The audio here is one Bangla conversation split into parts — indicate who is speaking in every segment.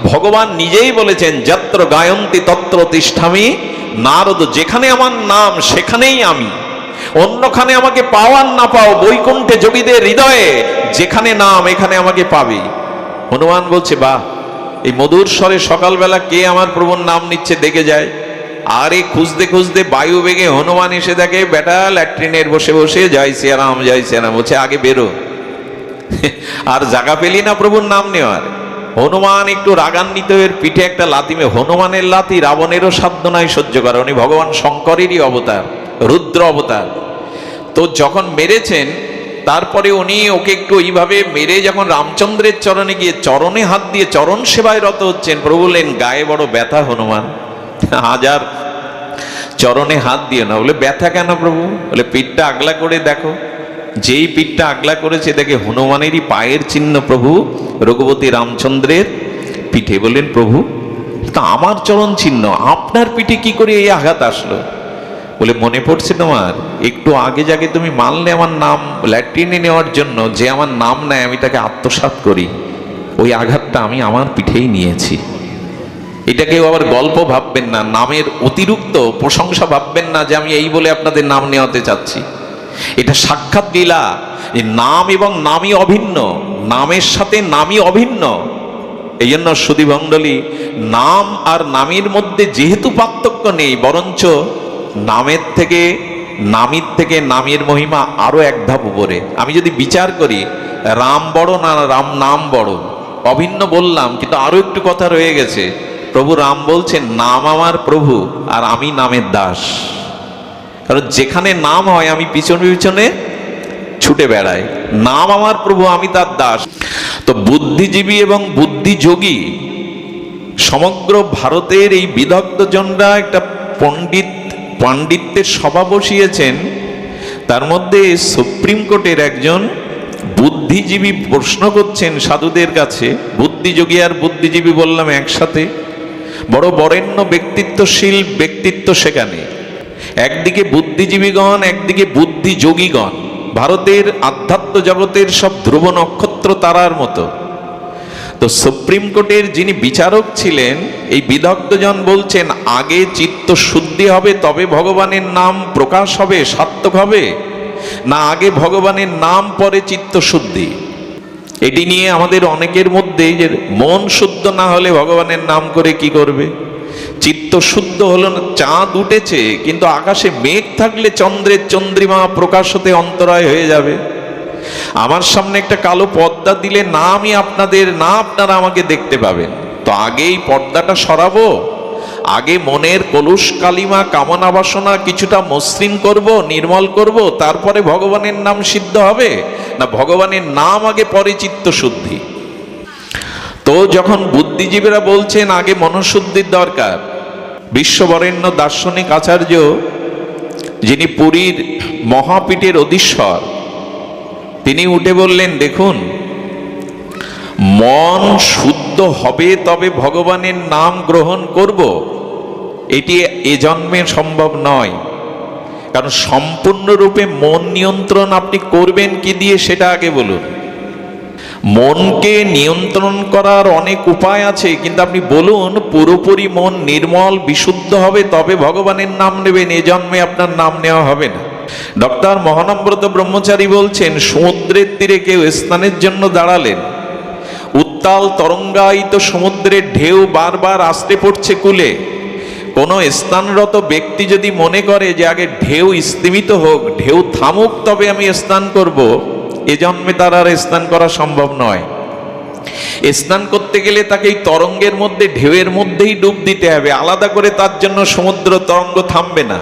Speaker 1: ভগবান নিজেই বলেছেন যত্র গায়ন্তি তত্র তিষ্ঠামি নারদ, যেখানে আমার নাম সেখানেই আমি, অন্যখানে আমাকে পাও আর না পাও, বৈকুণ্ঠে যোগীদের হৃদয়ে যেখানে নাম এখানে আমাকে পাবে। হনুমান বলছে বাহ, এই মধুর স্বরে সকালবেলা কে আমার প্রভুর নাম নিচ্ছে দেখে যায়। আর এই খুঁজতে খুঁজতে বায়ু বেগে হনুমান এসে দেখে বেটা ল্যাট্রিনের বসে বসে জয় শ্রীরাম জয় শ্রীরাম বলছে, আগে বেরো। আর জায়গা পেলি না প্রভুর নাম নেওয়ার। হনুমান একটু রাগান্বিত, এর পিঠে একটা লাথি। হনুমানের লাথি রাবণেরও সাধ্য নাই সহ্য করা, উনি ভগবান শঙ্করেরই অবতার, রুদ্র অবতার। তো যখন মেরেছেন তারপরে উনি ওকে একটু ওইভাবে মেরে যখন রামচন্দ্রের চরণে গিয়ে চরণে হাত দিয়ে চরণ সেবায় রত হচ্ছেন, প্রভু বললেন গায়ে বড় ব্যথা হনুমান, হাজার চরণে হাত দিয়ে না। বলে ব্যথা কেন প্রভু? বলে পিঠটা আগলা করে দেখো। যেই পিঠটা আগলা করেছে দেখে হনুমানেরই পায়ের চিহ্ন প্রভু রঘুপতি রামচন্দ্রের পিঠে। বললেন প্রভু তা আমার চরণ চিহ্ন আপনার পিঠে কি করে এই আঘাত আসলো? বলে মনে পড়ছে তোমার, একটু আগে যাকে তুমি মানলে আমার নাম ল্যাট্রিনে নেওয়ার জন্য, যে আমার নাম নেয় আমি তাকে আত্মসাৎ করি, ওই আঘাতটা আমি আমার পিঠেই নিয়েছি। এটাকেও আবার গল্প ভাববেন না, নামের অতিরিক্ত প্রশংসা ভাববেন না যে আমি এই বলে আপনাদের নাম নেওয়াতে চাচ্ছি। এটা সাক্ষাৎ লীলা। এই নাম এবং নামই অভিন্ন, নামের সাথে নামই অভিন্ন। এই জন্য সুধীমণ্ডলী, নাম আর নামের মধ্যে যেহেতু পার্থক্য নেই, বরঞ্চ নামের থেকে নামের মহিমা আরো এক ধাপ উপরে। আমি যদি বিচার করি রাম বড় না রাম নাম বড়, অভিন্ন বললাম, কিন্তু আরো একটু কথা রয়ে গেছে। প্রভু রাম বলছেন নাম আমার প্রভু আর আমি নামের দাস। কারণ যেখানে নাম হয় আমি পিছনে পিছনে ছুটে বেড়াই। নাম আমার প্রভু, আমি তার দাস। তো বুদ্ধিজীবী এবং বুদ্ধিযোগী সমগ্র ভারতের এই বিদগ্ধ জনরা একটা পাণ্ডিত্যের সভা বসিয়েছেন। তার মধ্যে সুপ্রিম কোর্টের একজন বুদ্ধিজীবী প্রশ্ন করছেন সাধুদের কাছে। বুদ্ধিযোগী আর বুদ্ধিজীবী বললাম একসাথে, বড় বরেণ্য ব্যক্তিত্বশীল ব্যক্তিত্ব সেখানে। একদিকে বুদ্ধিজীবীগণ, একদিকে বুদ্ধিযোগীগণ, ভারতের আধ্যাত্ম জগতের সব ধ্রুব নক্ষত্র তারার মতো। তো সুপ্রিম কোর্টের যিনি বিচারক ছিলেন, এই বিদগ্ধজন বলছেন আগে চিত্ত শুদ্ধি হবে তবে ভগবানের নাম প্রকাশ হবে, সার্থক হবে, না আগে ভগবানের নাম পরে চিত্ত শুদ্ধি? এটি নিয়ে আমাদের অনেকের মধ্যে যে মন শুদ্ধ না হলে ভগবানের নাম করে কি করবে? চিত্ত শুদ্ধ হলো না, চাঁদ উঠেছে কিন্তু আকাশে মেঘ থাকলে চন্দ্রের চন্দ্রিমা প্রকাশ হতে অন্তরায় হয়ে যাবে। আমার সামনে একটা কালো পর্দা দিলে না আমি আপনাদের, না আপনারা আমাকে দেখতে পাবেন। তো আগেই পর্দাটা সরাবো, আগে মনের কলুষ কালিমা কামনা বাসনা কিছুটা মসৃণ করব, নির্মল করব, তারপরে ভগবানের নাম সিদ্ধ হবে, না ভগবানের নাম আগে পরে চিত্ত শুদ্ধি? তো যখন বুদ্ধিজীবীরা বলছেন আগে মনশুদ্ধির দরকার, বিশ্ববরেণ্য দার্শনিক আচার্য যিনি পুরীর মহাপীঠের অধীশ্বর, তিনি উঠে বললেন দেখুন, মন শুদ্ধ হবে তবে ভগবানের নাম গ্রহণ করব, এটি এ জন্মে সম্ভব নয়। কারণ সম্পূর্ণরূপে মন নিয়ন্ত্রণ আপনি করবেন কি দিয়ে সেটা আগে বলুন। মনকে নিয়ন্ত্রণ করার অনেক উপায় আছে, কিন্তু আপনি বলুন পুরোপুরি মন নির্মল বিশুদ্ধ হবে তবে ভগবানের নাম নেবেন, এ জন্মে আপনার নাম নেওয়া হবে না। ডক্টর মহানম্রত ব্রহ্মচারী বলছেন সমুদ্রের তীরে কেউ স্নানের জন্য দাঁড়ালেন, উত্তাল তরঙ্গায়িত সমুদ্রের ঢেউ বারবার আসতে পড়ছে কূলে। কোনো স্নানরত ব্যক্তি যদি মনে করে যে আগে ঢেউ স্থিমিত হোক, ঢেউ থামুক তবে আমি স্নান করব, এ জন্মে তার আর স্নান করা সম্ভব নয়। স্নান করতে গেলে তাকে এই তরঙ্গের মধ্যে, ঢেউয়ের মধ্যেই ডুব দিতে হবে, আলাদা করে তার জন্য সমুদ্র তরঙ্গ থামবে না।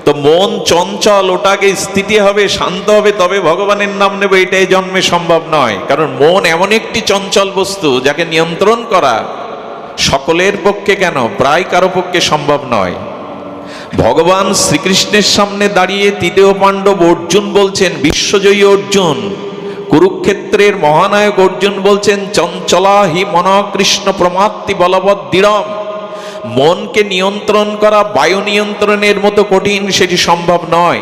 Speaker 1: তো মন চঞ্চল, ওটাকে স্থিতি হবে, শান্ত হবে তবে ভগবানের নাম নেবে, এটা এই জন্মে সম্ভব নয়। কারণ মন এমন একটি চঞ্চল বস্তু যাকে নিয়ন্ত্রণ করা সকলের পক্ষে কেন, প্রায় কারো পক্ষে সম্ভব নয়। ভগবান শ্রীকৃষ্ণের সামনে দাঁড়িয়ে তৃতীয় পাণ্ডব অর্জুন বলছেন, বিশ্বজয়ী অর্জুন, কুরুক্ষেত্রের মহানায়ক অর্জুন বলছেন চঞ্চলা হি মন কৃষ্ণ প্রমাত্তি বলবৎ দৃঢ়ম। মনকে নিয়ন্ত্রণ করা বায়ু নিয়ন্ত্রণের মতো কঠিন, সেটি সম্ভব নয়।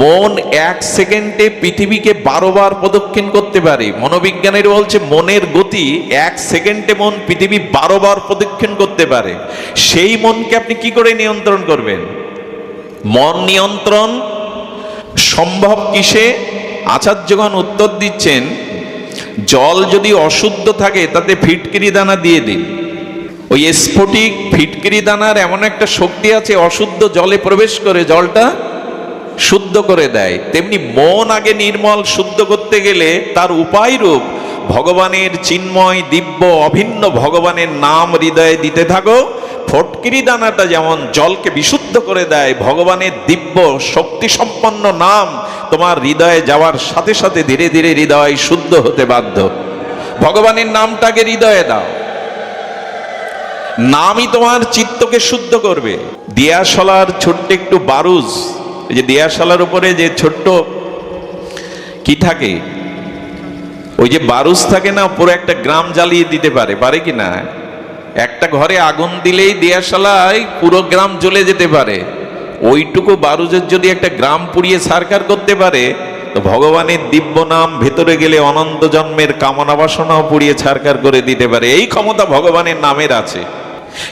Speaker 1: মন 1 সেকেন্ডে পৃথিবীকে 12 বার প্রদক্ষিণ করতে পারে। মনোবিজ্ঞানীরা বলছে মনের গতি 1 সেকেন্ডে মন পৃথিবী 12 বার প্রদক্ষিণ করতে পারে। সেই মনকে আপনি কি করে নিয়ন্ত্রণ করবেন? মন নিয়ন্ত্রণ সম্ভব কিসে? আচার্যগণ উত্তর দিচ্ছেন, জল যদি অশুদ্ধ থাকে তাতে ফিটকিরি দানা দিয়ে দিন। ওই স্ফটিক ফিটকিরি দানার এমন একটা শক্তি আছে, অশুদ্ধ জলে প্রবেশ করে জলটা শুদ্ধ করে দেয়। তেমনি মন আগে নির্মল শুদ্ধ করতে গেলে তার উপায় রূপ ভগবানের চিন্ময় দিব্য অভিন্ন ভগবানের নাম হৃদয়ে দিতে থাকো। ফটকিরি দানাটা যেমন জলকে বিশুদ্ধ করে দেয়, ভগবানের দিব্য শক্তি সম্পন্ন নাম তোমার হৃদয়ে যাওয়ার সাথে সাথে ধীরে ধীরে হৃদয় শুদ্ধ হতে বাধ্য। ভগবানের নামটাকে হৃদয়ে দাও, নামই তোমার চিত্তকে শুদ্ধ করবে। দিয়াশলার ছোট্ট একটু বারুজ, এই যে দিয়াশলার উপরে যে ছোট্ট কি থাকে, ওই যে বারুজ থাকে না, পুরো একটা গ্রাম জ্বালিয়ে দিতে পারে, পারে কি না? একটা ঘরে আগুন দিলেই দিয়াশালায় পুরো গ্রাম জ্বলে যেতে পারে। ওইটুকু বারুজের যদি একটা গ্রাম পুড়িয়ে সারকার করতে পারে, তো ভগবানের দিব্য নাম ভেতরে গেলে অনন্ত জন্মের কামনা বাসনাও পুড়িয়ে ছারকার করে দিতে পারে। এই ক্ষমতা ভগবানের নামের আছে।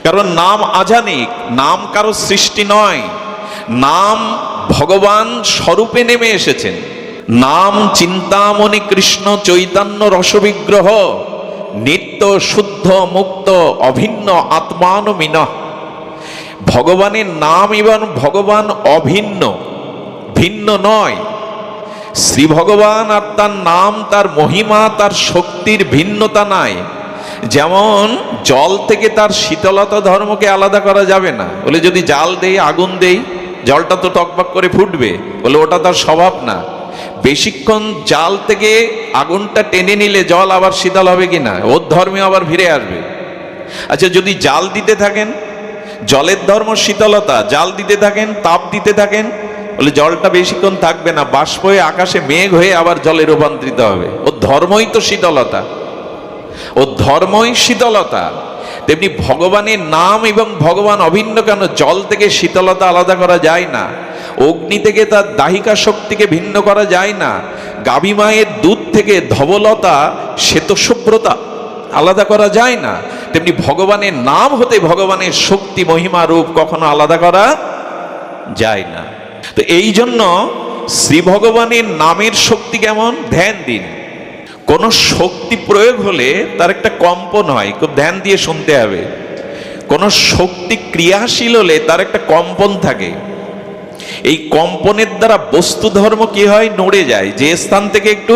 Speaker 1: কারণ নাম আজানিক, নাম কারো সৃষ্টি নয়, নাম ভগবান স্বরূপে নেমে এসেছেন। নাম চিন্তামণি কৃষ্ণ চৈতন্য রসবিগ্রহ, নিত্য শুদ্ধ মুক্ত অভিন্ন আত্মানুমিন। ভগবানের নাম এবং ভগবান অভিন্ন, ভিন্ন নয়। শ্রী ভগবান আর তার নাম, তার মহিমা, তার শক্তির ভিন্নতা নাই। যেমন জল থেকে তার শীতলতা ধর্মকে আলাদা করা যাবে না। বলে যদি জাল দেই, আগুন দেই, জলটা তো টকবক করে ফুটবে, বলে ওটা তার স্বভাব না। বেশিক্ষণ জাল থেকে আগুনটা টেনে নিলে জল আবার শীতল হবে কিনা, ওর ধর্মে আবার ফিরে আসবে। আচ্ছা, যদি জাল দিতে থাকেন, জলের ধর্ম শীতলতা, জাল দিতে থাকেন, তাপ দিতে থাকেন, বলে জলটা বেশিক্ষণ থাকবে না, বাষ্প হয়ে আকাশে মেঘ হয়ে আবার জলে রূপান্তরিত হবে। ওর ধর্মই তো শীতলতা, ও ধর্মই শীতলতা। তেমনি ভগবানের নাম এবং ভগবান অভিন্ন কেন? জল থেকে শীতলতা আলাদা করা যায় না, অগ্নি থেকে তার দাহিকা শক্তিকে ভিন্ন করা যায় না, গাভী মায়ের দুধ থেকে ধবলতা শ্বেতশুভ্রতা আলাদা করা যায় না। তেমনি ভগবানের নাম হতে ভগবানের শক্তি মহিমা রূপ কখনো আলাদা করা যায় না। তো এই জন্য শ্রী ভগবানের নামের শক্তি কেমন? ধ্যান দিন। কোন শক্তি প্রয়োগ হলে তার একটা কম্পন হয়, খুব ধ্যান দিয়ে শুনতে হবে। কোন শক্তি ক্রিয়াশীল হলে তার একটা কম্পন থাকে। এই কম্পনের দ্বারা বস্তু ধর্ম কি হয়? নড়ে যায়। যে স্থান থেকে একটু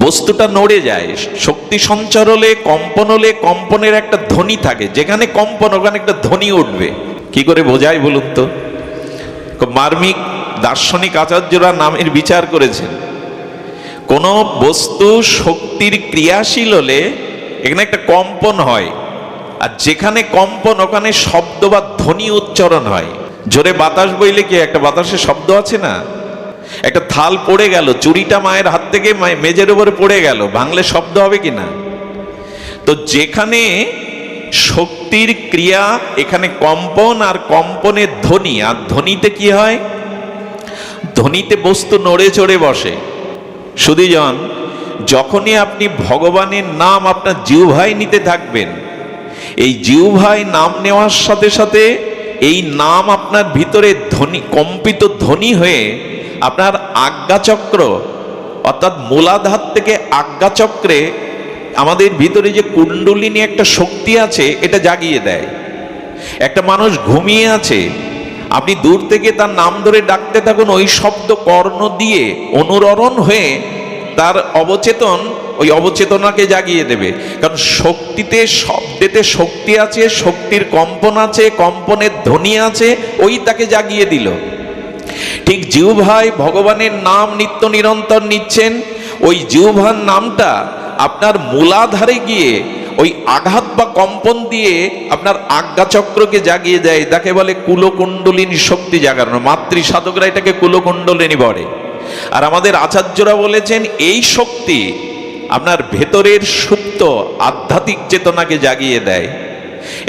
Speaker 1: বস্তুটা নড়ে যায়, শক্তি সঞ্চার হলে, কম্পন হলে, কম্পনের একটা ধ্বনি থাকে। যেখানে কম্পন ওখানে একটা ধ্বনি উঠবে। কি করে বোঝায় বলুন তো? মার্মিক দার্শনিক আচার্যরা নামের বিচার করেছেন। কোন বস্তু শক্তির ক্রিয়াশীল হলে এখানে একটা কম্পন হয়, আর যেখানে কম্পন ওখানে শব্দ বা ধ্বনি উচ্চারণ হয়। জোরে বাতাস বইলে কি একটা বাতাসের শব্দ আছে না? একটা থাল পড়ে গেল, চুরিটা মায়ের হাত থেকে মেজের উপরে পড়ে গেল, ভাঙলে শব্দ হবে কি না? তো যেখানে শক্তির ক্রিয়া, এখানে কম্পন, আর কম্পনের ধ্বনি। আর ধ্বনিতে কি হয়? ধ্বনিতে বস্তু নড়ে চড়ে বসে। সুধীজন, যখনই আপনি ভগবানের নাম আপনার জিহ্বায় নিতে থাকবেন, এই জিহ্বায় নাম নেওয়ার সাথে সাথে এই নাম আপনার ভিতরে ধ্বনি, কম্পিত ধ্বনি হয়ে আপনার আজ্ঞাচক্র অর্থাৎ মূলাধার থেকে আজ্ঞাচক্রে আমাদের ভিতরে যে কুণ্ডলিনী একটা শক্তি আছে, এটা জাগিয়ে দেয়। একটা মানুষ ঘুমিয়ে আছে, আপনি দূর থেকে তার নাম ধরে ডাকতে থাকুন, ওই শব্দ কর্ণ দিয়ে অনুরণন হয়ে তার অবচেতন, ওই অবচেতনাকে জাগিয়ে দেবে। কারণ শক্তিতে, শব্দেতে শক্তি আছে, শক্তির কম্পন আছে, কম্পনের ধ্বনি আছে, ওই তাকে জাগিয়ে দিল। ঠিক জিহ্বায় ভগবানের নাম নিত্য নিরন্তর নিচ্ছেন, ওই জিহ্বার নামটা আপনার মূলাধারে গিয়ে ওই আঘাত বা কম্পন দিয়ে আপনার আজ্ঞাচক্রকে জাগিয়ে দেয়। তাকে বলে কুলকুণ্ডলিনী শক্তি জাগানো। মাতৃ সাধকরা এটাকে কুলকুণ্ডলিনী বলে। আর আমাদের আচার্যরা বলেছেন এই শক্তি আপনার ভেতরের সুপ্ত আধ্যাত্মিক চেতনাকে জাগিয়ে দেয়।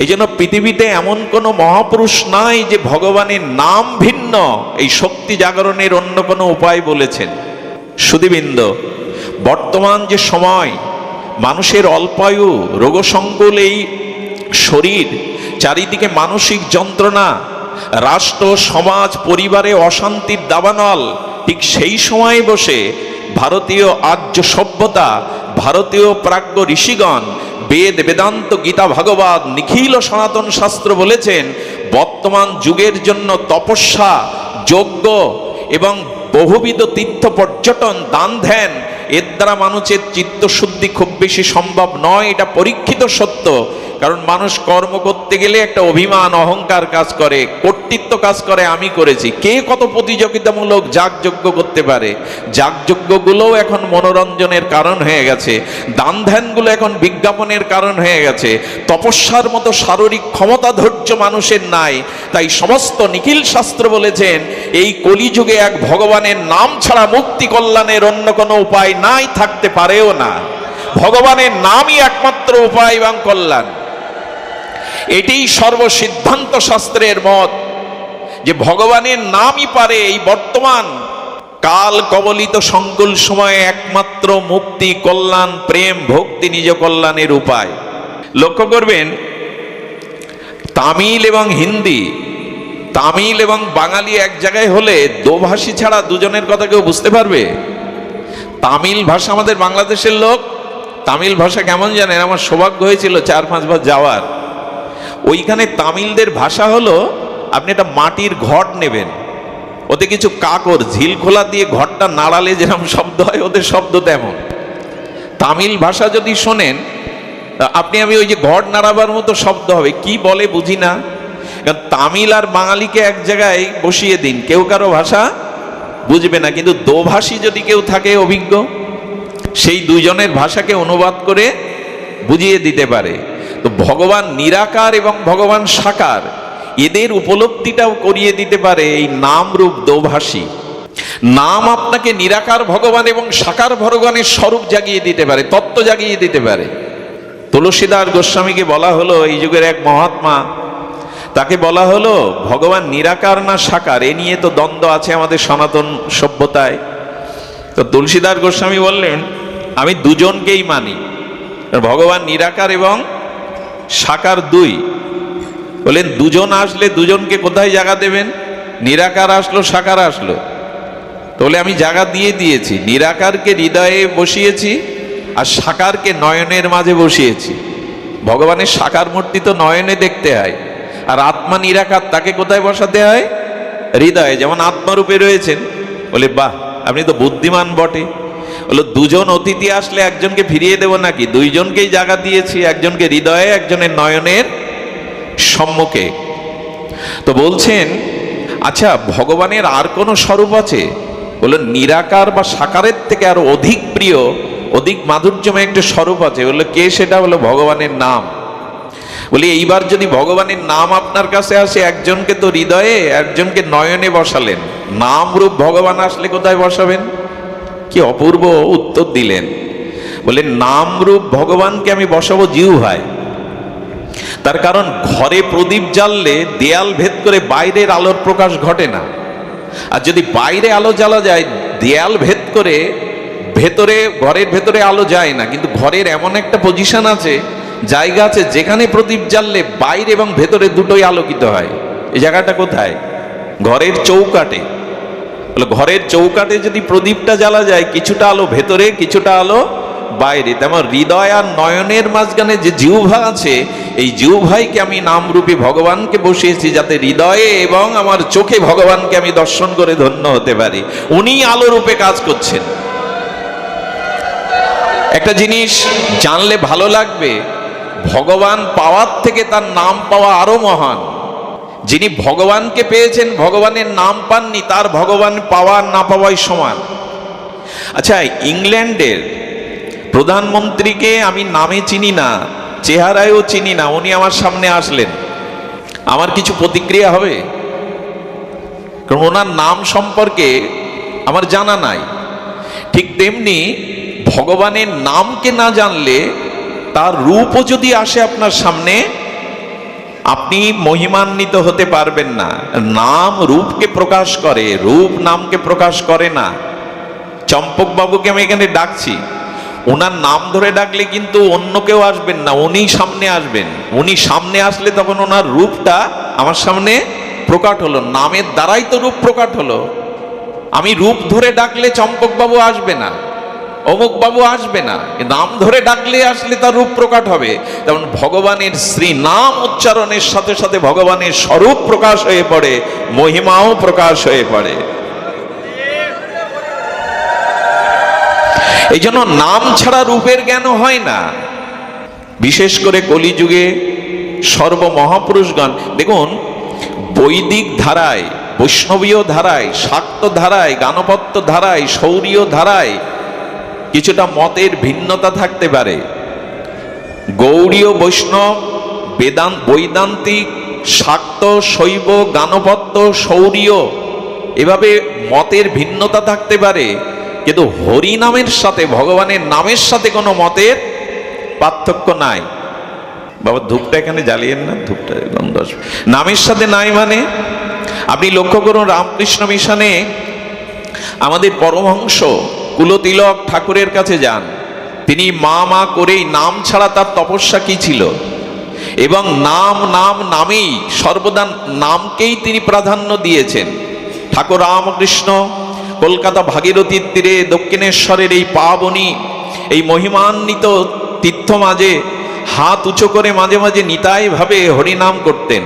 Speaker 1: এই জন্য পৃথিবীতে এমন কোনো মহাপুরুষ নাই যে ভগবানের নাম ভিন্ন এই শক্তি জাগরণের অন্য কোনো উপায় বলেছেন। সুধীবৃন্দ, বর্তমান যে সময়, মানুষের অল্পায়ু, রোগসংকুল এই শরীর, চারিদিকে মানসিক যন্ত্রণা, রাষ্ট্র, সমাজ, পরিবারে অশান্তির দাবানল, ঠিক সেই সময়ে বসে ভারতীয় আর্য সভ্যতা, ভারতীয় প্রাজ্ঞ ঋষিগণ বেদ, বেদান্ত, গীতা, ভাগবত, নিখিল সনাতন শাস্ত্র বলেছেন বর্তমান যুগের জন্য তপস্যা, যজ্ঞ এবং বহুবিধ তীর্থ পর্যটন, দান ধ্যান, এর দ্বারা মানুষের চিত্তশুদ্ধি খুব বেশি সম্ভব নয়। এটা পরীক্ষিত সত্য। কারণ মানুষ কর্ম করতে গেলে একটা অভিমান, অহংকার কাজ করে, কর্তৃত্ব কাজ করে, আমি করেছি। কে কত প্রতিযোগিতামূলক যাগযজ্ঞ করতে পারে। যাগযজ্ঞগুলোও এখন মনোরঞ্জনের কারণ হয়ে গেছে, দান ধ্যানগুলো এখন বিজ্ঞাপনের কারণ হয়ে গেছে। তপস্যার মতো শারীরিক ক্ষমতা, ধৈর্য মানুষের নাই। তাই সমস্ত নিখিল শাস্ত্র বলেছেন এই কলিযুগে এক ভগবানের নাম ছাড়া মুক্তি কল্যাণের অন্য কোনো উপায় নাই, থাকতে পারেও না। ভগবানের নামই একমাত্র উপায় এবং কল্যাণ। এটি সর্বসিদ্ধান্ত শাস্ত্রের মত যে ভগবানের নামই পারে এই বর্তমান কাল কবলিত সংকুল সময়ে একমাত্র মুক্তি, কল্যাণ, প্রেম, ভক্তি, নিজ কল্যাণের উপায়। লক্ষ্য করবেন, তামিল এবং হিন্দি, তামিল এবং বাঙালি এক জায়গায় হলে দোভাষী ছাড়া দুজনের কথা কেউ বুঝতে পারবে? তামিল ভাষা, আমাদের বাংলাদেশের লোক তামিল ভাষা কেমন জানেন? আমার সৌভাগ্য হয়েছিল 4-5 বার যাওয়ার। ওইখানে তামিলদের ভাষা হলো, আপনি একটা মাটির ঘট নেবেন, ওতে কিছু কাকর ঝিল খোলা দিয়ে ঘরটা নাড়ালে যেরকম শব্দ হয়, ওদের শব্দ তেমন। তামিল ভাষা যদি শোনেন আপনি, আমি ওই যে ঘর নাড়াবার মতো শব্দ হবে, কি বলে বুঝি না। কারণ তামিল আর বাঙালিকে এক জায়গায় বসিয়ে দিন, কেউ কারো ভাষা বুঝবে না। কিন্তু দোভাষী যদি কেউ থাকে অভিজ্ঞ, সেই দুজনের ভাষাকে অনুবাদ করে বুঝিয়ে দিতে পারে। তো ভগবান নিরাকার এবং ভগবান সাকার, এদের উপলব্ধিটাও করিয়ে দিতে পারে এই নাম রূপ দোভাষী। নাম আপনাকে নিরাকার ভগবান এবং সাকার ভগবানের স্বরূপ জাগিয়ে দিতে পারে, তত্ত্ব জাগিয়ে দিতে পারে। তুলসীদাস গোস্বামীকে বলা হলো, এই যুগের এক মহাত্মা, তাকে বলা হলো ভগবান নিরাকার না সাকার, এ নিয়ে তো দ্বন্দ্ব আছে আমাদের সনাতন সভ্যতায়। তো তুলসীদাস গোস্বামী বললেন, আমি দুজনকেই মানি, ভগবান নিরাকার এবং সাকার দুই। বলেন দুজন আসলে দুজনকে কোথায় জায়গা দেবেন? নিরাকার আসলো, সাকার আসলো, তাহলে আমি জায়গা দিয়ে দিয়েছি। নিরাকারকে হৃদয়ে বসিয়েছি আর সাকারকে নয়নের মাঝে বসিয়েছি। ভগবানের সাকার মূর্তি তো নয়নে দেখতে হয়, আর আত্মা নিরাকার, তাকে কোথায় বসাতে হয়? হৃদয়ে। যেমন আত্মারূপে রয়েছেন। বলে বাহ, আপনি তো বুদ্ধিমান বটে। বললো দুজন অতিথি আসলে একজনকে ফিরিয়ে দেব নাকি? দুইজনকেই জায়গা দিয়েছি, একজনকে হৃদয়ে, একজনের নয়নের সম্মুখে। তো বলছেন, আচ্ছা ভগবানের আর কোন স্বরূপ আছে? বললো নিরাকার বা সাকারের থেকে আরো অধিক প্রিয়, অধিক মাধুর্যময় একটা স্বরূপ আছে। বললো কে সেটা? হলো ভগবানের নাম। বলি এইবার যদি ভগবানের নাম আপনার কাছে আসে, একজনকে তো হৃদয়ে, একজনকে নয়নে বসালেন, নাম রূপ ভগবান আসলে কোথায় বসাবেন? কি অপূর্ব উত্তর দিলেন। বলে নাম রূপ ভগবানকে আমি বসাবো জিহ্বায়। তার কারণ ঘরে প্রদীপ জ্বাললে দেয়াল ভেদ করে বাইরের আলোর প্রকাশ ঘটে না, আর যদি বাইরে আলো জ্বালা যায় দেয়াল ভেদ করে ভেতরে, ঘরের ভেতরে আলো যায় না। কিন্তু ঘরের এমন একটা পজিশন আছে, জায়গা আছে, যেখানে প্রদীপ জ্বাললে বাইরে এবং ভেতরে দুটোই আলোকিত হয়। এই জায়গাটা কোথায়? ঘরের চৌকাটে। বলে ঘরের চৌকাটে যদি প্রদীপটা জ্বালা যায়, কিছুটা আলো ভেতরে, কিছুটা আলো বাইরে। তেমন হৃদয় আর নয়নের মাঝখানে যে জিহ্বা আছে, এই জিহ্বাইকে আমি নামরূপী ভগবানকে বসিয়েছি, যাতে হৃদয়ে এবং আমার চোখে ভগবানকে আমি দর্শন করে ধন্য হতে পারি। উনি আলো রূপে কাজ করছেন। একটা জিনিস জানলে ভালো লাগবে, ভগবান পাওয়ার থেকে তার নাম পাওয়া আরো মহান। যিনি ভগবানকে পেয়েছেন, ভগবানের নাম পাননি, তার ভগবান পাওয়া না পাওয়াই সমান। আচ্ছা, ইংল্যান্ডের প্রধানমন্ত্রীকে আমি নামে চিনি না, চেহারায়ও চিনি না, উনি আমার সামনে আসলেন, আমার কিছু প্রতিক্রিয়া হবে? কারণ ওনার নাম সম্পর্কে আমার জানা নাই। ঠিক তেমনি ভগবানের নামকে না জানলে, তার রূপও যদি আসে আপনার সামনে, আপনি মহিমান্বিত হতে পারবেন না। নাম রূপকে প্রকাশ করে, রূপ নামকে প্রকাশ করে না। চম্পক বাবুকে আমি এখানে ডাকছি, ওনার নাম ধরে ডাকলে কিন্তু অন্য কেউ আসবেন না, উনি সামনে আসবেন। উনি সামনে আসলে তখন ওনার রূপটা আমার সামনে প্রকাট হলো, নামের দ্বারাই তো রূপ প্রকাট হলো। আমি রূপ ধরে ডাকলে চম্পক বাবু আসবে না, অমুক বাবু আসবে না, নাম ধরে ডাকলে আসলে তার রূপ প্রকাট হবে। তেমন ভগবানের শ্রী নাম উচ্চারণের সাথে সাথে ভগবানের স্বরূপ প্রকাশ হয়ে পড়ে, মহিমাও প্রকাশ হয়ে পড়ে। এই জন্য নাম ছাড়া রূপের জ্ঞান হয় না। বিশেষ করে কলিযুগে সর্বমহাপুরুষগণ দেখুন, বৈদিক ধারায়, বৈষ্ণবীয় ধারায়, শাক্ত ধারায়, গানপত্য ধারায়, সৌরীয় ধারায় কিছুটা মতের ভিন্নতা থাকতে পারে। গৌড়ীয়, বৈষ্ণব, বৈদান্তিক, শাক্ত, শৈব, গানপত্য, সৌরীয়, এভাবে মতের ভিন্নতা থাকতে পারে, কিন্তু হরি নামের সাথে, ভগবানের নামের সাথে কোনো মতের পার্থক্য নাই। বাবা ধূপটা এখানে জ্বালিয়েন না, ধূপটা গন্ধ আসবে। নামের সাথে নাই মানে আপনি লক্ষ্য করুন, রামকৃষ্ণ মিশনে আমাদের পরমহংস কুলতিলক ঠাকুরের কাছে যান, তিনি মা মা করেই, নাম ছাড়া তার তপস্যা কি ছিল, এবং নাম নাম নামেই সর্বদা নামকেই তিনি প্রাধান্য দিয়েছেন। ঠাকুর রামকৃষ্ণ কলকাতা ভাগীরথীর তীরে দক্ষিণেশ্বরের এই পাবনী, এই মহিমান্বিত তীর্থ মাঝে হাত উঁচু করে মাঝে মাঝে নিতাই ভাবে হরিনাম করতেন।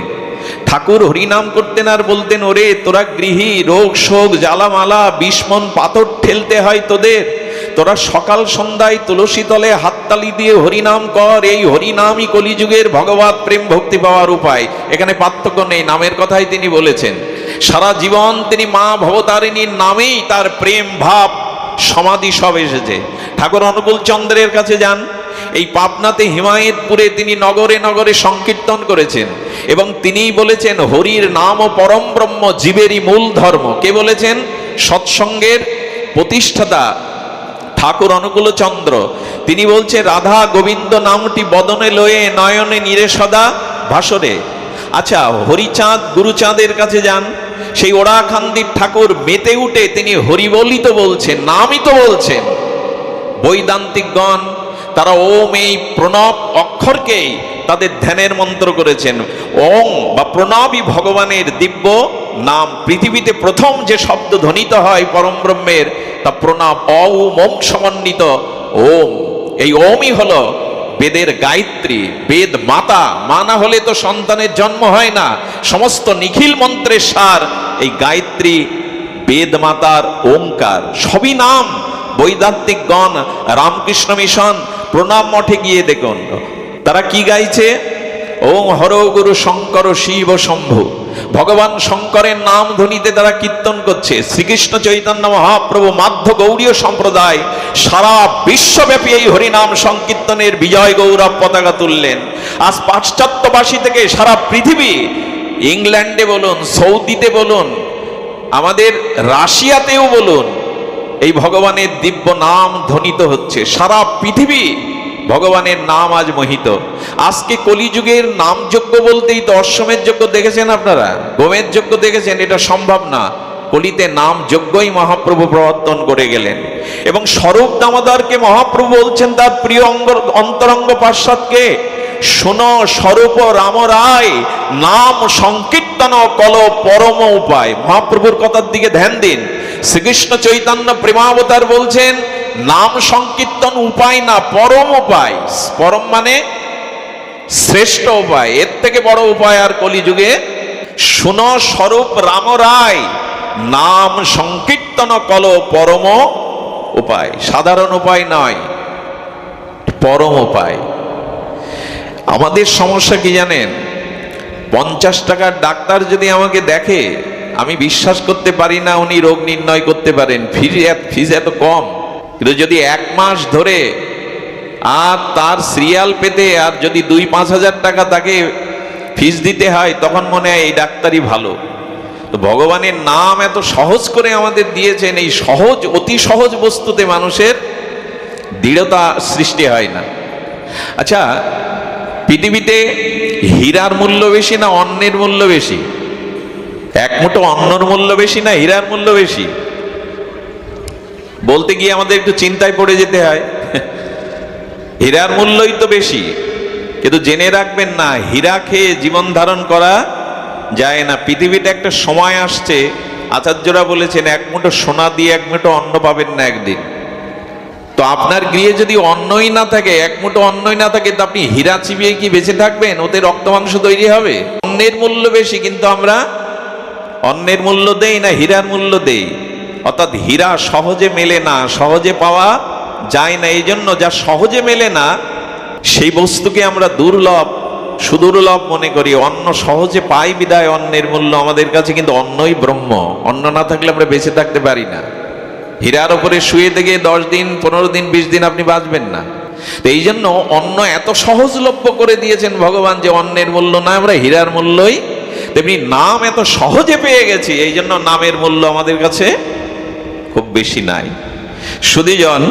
Speaker 1: ঠাকুর হরিনাম করতেন আর বলতেন, ওরে তোরা গৃহী, রোগ শোক জ্বালামালা বিস্মন পাথর ঠেলতে হয় তোদের, তোরা সকাল সন্ধ্যায় তুলসী তলে হাততালি দিয়ে হরিনাম কর, এই হরিনামই কলিযুগের ভগবত প্রেম ভক্তি পাওয়ার উপায়। এখানে পার্থক্য নেই, নামের কথাই তিনি বলেছেন। সারা জীবন তিনি মা ভবতারিণীর নামেই তার প্রেম ভাব সমাধি সব এসেছে। ঠাকুর অনুকূল চন্দ্রের কাছে যান, এই পাবনাতে হিমায়তপুরে তিনি নগরে নগরে সংকীর্তন করেছেন, এবং তিনিই বলেছেন হরির নাম ও পরম ব্রহ্ম জীবেরই মূল ধর্ম। কে বলেছেন? সৎসঙ্গের প্রতিষ্ঠাতা ঠাকুর অনুকূল চন্দ্র। তিনি বলছে, রাধা গোবিন্দ নামটি বদনে লয়ে নয়নে নিরে সদা ভাসরে। আচ্ছা, হরিচাঁদ গুরুচাঁদের কাছে যান, সেই ওড়াখান্দির ঠাকুর মেতে উঠে তিনি হরিবলিত বলছেন, নামই তো বলছেন। বৈদান্তিকগণ তারা ওম, এই প্রণব অক্ষরকেই তাদের ধ্যানের মন্ত্র করেছেন। ওম বা প্রণবই ভগবানের দিব্য নাম। পৃথিবীতে প্রথম যে শব্দ ধ্বনিত হয় পরম ব্রহ্মের, তা প্রণব, ওম সমন্বিত ওম। এই ওমই হলো বেদের গায়ত্রী, বেদ মাতা। মা না হলে তো সন্তানের জন্ম হয় না। সমস্ত নিখিল মন্ত্রের সার এই গায়ত্রী, বেদ মাতার ওঙ্কার, সবই নাম। বৈদান্তিক গণ, রামকৃষ্ণ মিশন, প্রণাম মঠে গিয়ে দেখুন তারা কি গাইছে, ওম হর গুরু শঙ্কর শিব শম্ভু। ভগবান শঙ্করের নাম ধ্বনিতে তারা কীর্তন করছে। শ্রীকৃষ্ণ চৈতন্য মহাপ্রভু মাধ্য গৌড়ীয় সম্প্রদায় সারা বিশ্বব্যাপী এই হরিনাম সংকীর্তনের বিজয় গৌরব পতাকা তুললেন। আজ পাশ্চাত্যবাসী থেকে সারা পৃথিবী, ইংল্যান্ডে বলুন, সৌদিতে বলুন, আমাদের রাশিয়াতেও বলুন, এই ভগবানের দিব্য নাম ধ্বনিত হচ্ছে। সারা পৃথিবী ভগবানের নাম আজ মোহিত। আজকে কলিযুগের নাম যজ্ঞ বলতেই তো অশ্বমের যজ্ঞ দেখেছেন আপনারা, গোমের যজ্ঞ দেখেছেন, এটা সম্ভব না। কলিতে নাম যজ্ঞই মহাপ্রভু প্রবর্তন করে গেলেন। এবং স্বরূপ দামোদরকে মহাপ্রভু বলছেন তার প্রিয় অন্তরঙ্গ পার্ষদকে, শোনো স্বরূপ রাম রায়, নাম সংকীর্তন কল পরম উপায়। মহাপ্রভুর কথার দিকে ধ্যান দিন। শ্রীকৃষ্ণ চৈতন্য প্রেমাবতার বলছেন, নাম সংকীর্তন উপায় না, পরম উপায়। পরম মানে শ্রেষ্ঠ উপায়, এর থেকে বড় উপায় আর কলিযুগে। শুনো স্বরূপ রাম রায়, নাম সংকীর্তন কল পরম উপায়। সাধারণ উপায় নয়, পরম উপায়। আমাদের সমস্যা কি জানেন? 50 টাকার ডাক্তার যদি আমাকে দেখে, আমি বিশ্বাস করতে পারি না উনি রোগ নির্ণয় করতে পারেন। ফিজ এত কম। কিন্তু যদি 1 মাস ধরে আর তার সিরিয়াল পেতে আর যদি 2-5 হাজার টাকা তাকে ফিজ দিতে হয়, তখন মনে হয় এই ডাক্তারই ভালো। তো ভগবানের নাম এত সহজ করে আমাদের দিয়েছেন, এই সহজ, অতি সহজ বস্তুতে মানুষের দৃঢ়তা সৃষ্টি হয় না। আচ্ছা, পৃথিবীতে হীরার মূল্য বেশি না অন্নের মূল্য বেশি? এক মুঠো অন্নর মূল্য বেশি না হীরার মূল্য বেশি? বলতে গিয়ে আমাদের একটু চিন্তায় পড়ে যেতে হয়। হীরার মূল্যই তো বেশি, কিন্তু জেনে রাখবেন না, হীরা খেয়ে জীবন ধারণ করা যায় না। পৃথিবীতে একটা সময় আসছে, আচার্যরা বলেছেন, এক মুঠো সোনা দিয়ে এক মুঠো অন্ন পাবেন না একদিন। তো আপনার গৃহে যদি অন্নই না থাকে, এক মুঠো অন্নই না থাকে, তো আপনি হীরা চিবিয়ে কি বেঁচে থাকবেন? ওতে রক্ত মাংস তৈরি হবে। অন্নের মূল্য বেশি, কিন্তু আমরা অন্নের মূল্য দেই না, হীরার মূল্য দেই। অর্থাৎ হীরা সহজে মেলে না, সহজে পাওয়া যায় না। এই জন্য যা সহজে মেলে না সেই বস্তুকে আমরা দুর্লভ, সুদুর্লভ মনে করি। অন্ন সহজে পাই বিদায় অন্নের মূল্য আমাদের কাছে, কিন্তু অন্নই ব্রহ্ম। অন্ন না থাকলে আমরা বেঁচে থাকতে পারি না। হীরার ওপরে শুয়ে থেকে 10 দিন, 15 দিন, 20 দিন আপনি বাঁচবেন না। তো এই জন্য অন্ন এত সহজলভ্য করে দিয়েছেন ভগবান যে অন্নের মূল্য না, আমরা হীরার মূল্যই। তেমনি নাম এত সহজে পেয়ে গেছি, এই জন্য নামের মূল্য আমাদের কাছে খুব বেশি নাই। সুধীজন,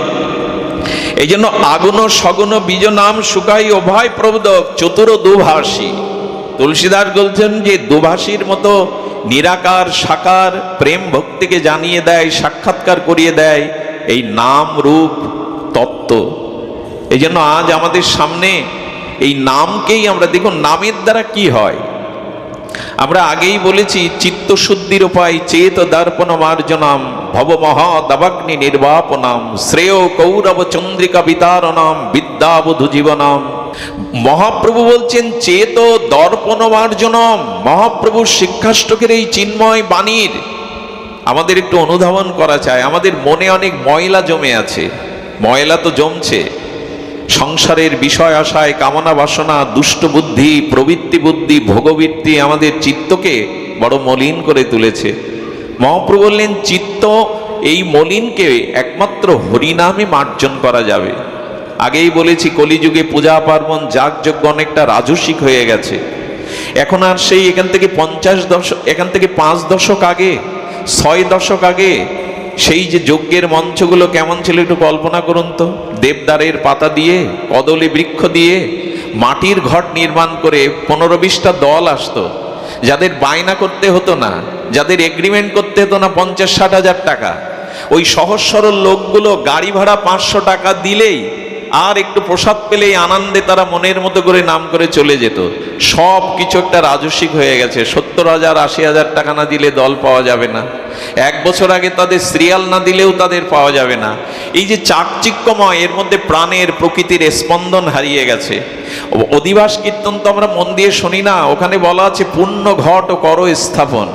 Speaker 1: এই জন্য আগুন সগুন বীজ নাম সুখাই অভয় প্রবোধক চতুর দুভাষী। তুলসীদাস বলছেন যে দুভাষীর মতো নিরাকার সাকার প্রেম ভক্তিকে জানিয়ে দেয়, সাক্ষাৎকার করিয়ে দেয় এই নাম রূপ তত্ত্ব। এই জন্য আজ আমাদের সামনে এই নামকেই আমরা, দেখুন নামের দ্বারা কি হয়। আমরা আগেই বলেছি, চিত্তশুদ্ধির উপায় চেত দর্পণ মার্জনাম ভব মহাদবাগ্নি নির্বাপনাম শ্রেয় কৌরব চন্দ্রিকা বিতারণাম বিদ্যাবধূ জীবনাম। মহাপ্রভু বলছেন চেত দর্পণ মার্জনম। মহাপ্রভুর শিক্ষাষ্টকের এই চিন্ময় বাণীর আমাদের একটু অনুধাবন করা চাই। আমাদের মনে অনেক ময়লা জমে আছে, ময়লা তো জমছে। সংসারের বিষয় আশায়, কামনা বাসনা, দুষ্ট বুদ্ধি, প্রবৃত্তি বুদ্ধি, ভোগবৃত্তি আমাদের চিত্তকে বড় মলিন করে তুলেছে। মহাপ্রভু বললেন চিত্ত এই মলিনকে একমাত্র হরিনামে মার্জন করা যাবে। আগেই বলেছি, কলিযুগে পূজা পার্বণ যাগযজ্ঞ অনেকটা রাজসিক হয়ে গেছে। এখন আর সেই এখান থেকে 5 দশক আগে, 6 দশক আগে সেই যে যজ্ঞের মঞ্চগুলো কেমন ছিল একটু কল্পনা করুন তো। দেবদারের পাতা দিয়ে, কদলী বৃক্ষ দিয়ে মাটির ঘট নির্মাণ করে 15-20টা দল আসতো, যাদের বায়না করতে হতো না, যাদের এগ্রিমেন্ট করতে হতো না 50-60 হাজার টাকা। ওই সহজ সরল লোকগুলো গাড়ি ভাড়া 500 টাকা দিলেই আর একটু প্রসাদ পেলেই আনন্দে তারা মনের মতো করে নাম করে চলে যেত। সব কিছু একটা রাজস্বিক হয়ে গেছে। 70,000 80,000 টাকা না দিলে দল পাওয়া যাবে না। 1 বছর আগে তাদের সিরিয়াল না দিলেও তাদের পাওয়া যাবে না। এই যে চাকচিক্যময়, এর মধ্যে প্রাণের প্রকৃতির স্পন্দন হারিয়ে গেছে। অধিবাস কীর্তন তো আমরা মন দিয়ে শুনি না। ওখানে বলা আছে পূর্ণ ঘট ও কর স্থাপন।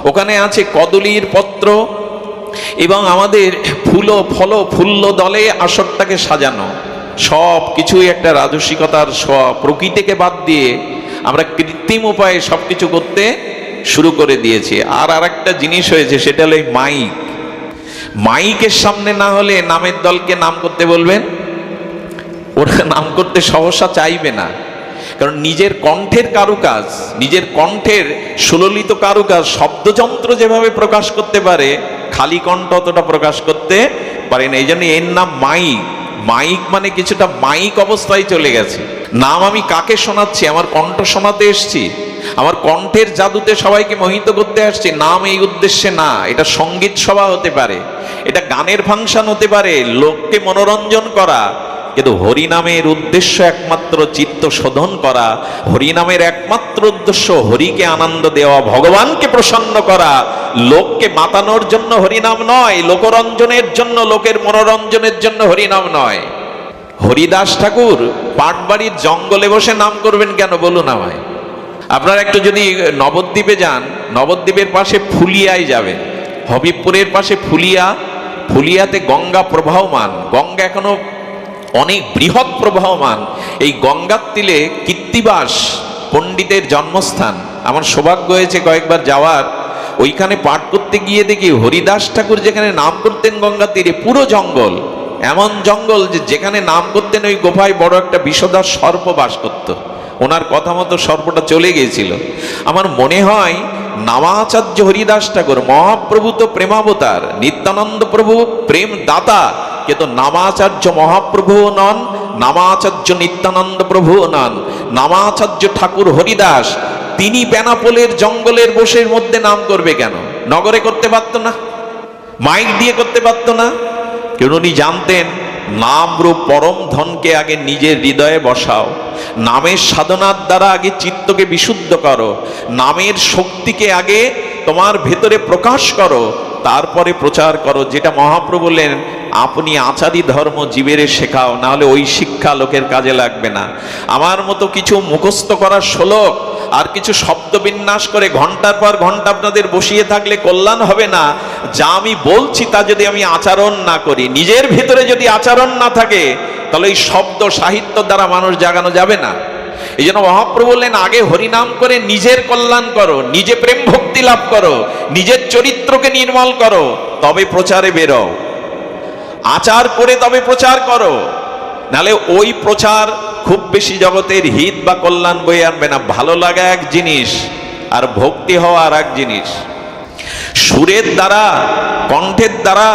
Speaker 1: ওখানে আছে কদলীর পত্র এবং আমাদের ফুল ফল ফুল্ল দলে আসরটাকে সাজানো। সব কিছুই একটা রাজসিকতার প্রকৃতিকে বাদ দিয়ে আমরা কৃত্রিম উপায়ে সবকিছু করতে শুরু করে দিয়েছি। আর একটা জিনিস হয়েছে, সেটা হলো মাইক। মাইকের সামনে না হলে নামের দলকে নাম করতে বলবেন, ওরা নাম করতে সহসা চাইবে না। কারণ নিজের কণ্ঠের কারুকাজ, নিজের কণ্ঠের সুললিত কারুকাজ, শব্দযন্ত্র যেভাবে প্রকাশ করতে পারে, খালি কণ্ঠ অতটা প্রকাশ করতে পারে না। এই জন্য এর নাম মাইক। মাইক মানে কিছুটা মাইক অবস্থায় চলে গেছে। নাম আমি কাকে শোনাচ্ছি? আমার কণ্ঠ শোনাতে এসছি, আমার কণ্ঠের জাদুতে সবাইকে মোহিত করতে আসছি। নাম এই উদ্দেশ্যে না। এটা সঙ্গীত সভা হতে পারে, এটা গানের ফাংশন হতে পারে, লোককে মনোরঞ্জন করা। কিন্তু হরিনামের উদ্দেশ্য একমাত্র চিত্ত শোধন করা। হরিনামের একমাত্র উদ্দেশ্য হরিকে আনন্দ দেওয়া, ভগবানকে প্রসন্ন করা। লোককে মাতানোর জন্য হরিনাম নয়, লোকরঞ্জনের জন্য, লোকের মনোরঞ্জনের জন্য হরিনাম নয়। হরিদাস ঠাকুর পাটবাড়ির জঙ্গলে বসে নাম করবেন কেন বলুন আমায়? আপনারা একটু যদি নবদ্বীপে যান, নবদ্বীপের পাশে ফুলিয়ায় যাবেন, হবিবপুরের পাশে ফুলিয়া। ফুলিয়াতে গঙ্গা প্রবাহমান, গঙ্গা এখনো অনেক বৃহৎ প্রবাহমান। এই গঙ্গার তীরে কীর্তিবাস পণ্ডিতের জন্মস্থান। আমার সৌভাগ্য হয়েছে কয়েকবার যাওয়ার। ওইখানে পাঠ করতে গিয়ে দেখি হরিদাস ঠাকুর যেখানে নাম করতেন গঙ্গা তীরে, পুরো জঙ্গল, এমন জঙ্গল যে যেখানে নাম করতেন ওই গোফায় বড় একটা বিষধর সর্প বাস করত। ওনার কথা মতো সর্পটা চলে গিয়েছিল। আমার মনে হয় নামাচার্য হরিদাস ঠাকুর, মহাপ্রভু তো প্রেমাবতার, নিত্যানন্দ প্রভু প্রেম দাতা, কিন্তু নামাচার্য মহাপ্রভু নন, নামাচার্য নিত্যানন্দ প্রভু নন, নামাচার্য ঠাকুর হরিদাস, তিনি বেনাপোলের জঙ্গলের বসের মধ্যে নাম করবে কেন? নগরে করতে পারত না? মাইক দিয়ে করতে পারত না? কেন? উনি জানতেন নাম রূপ পরম ধনকে আগে নিজের হৃদয়ে বসাও, নামের সাধনার দ্বারা আগে চিত্তকে বিশুদ্ধ করো, নামের শক্তিকে আগে তোমার ভেতরে প্রকাশ করো, তারপরে প্রচার করো। যেটা মহাপ্রভু বললেন, আপনি আচারী ধর্ম জীবের শেখাও, না হলে ওই শিক্ষা লোকের কাজে লাগবে না। আমার মতো কিছু মুখস্থ করার শ্লোক আর কিছু শব্দ বিন্যাস করে ঘন্টার পর ঘন্টা আপনাদের বসিয়ে থাকলে কল্যাণ হবে না। যা আমি বলছি তা যদি আমি আচরণ না করি, নিজের ভিতরে যদি আচরণ না থাকে, তাহলে এই শব্দ সাহিত্য দ্বারা মানুষ জাগানো যাবে না। এই জন্য মহাপ্রভু বললেন, আগে হরিনাম করে নিজের কল্যাণ করো, নিজে প্রেম ভক্তি লাভ করো, নিজের চরিত্রকে নির্মল করো, তবে প্রচারে বেরো। আচার করে তবে প্রচার করো, নালে ওই প্রচার খুব বেশি জগতের হিত বা কল্যাণ বয়ে আনবে না। ভালো লাগা এক জিনিস, আর ভক্তি হওয়া আর এক জিনিস। সুরের দ্বারা, কণ্ঠের দ্বারা,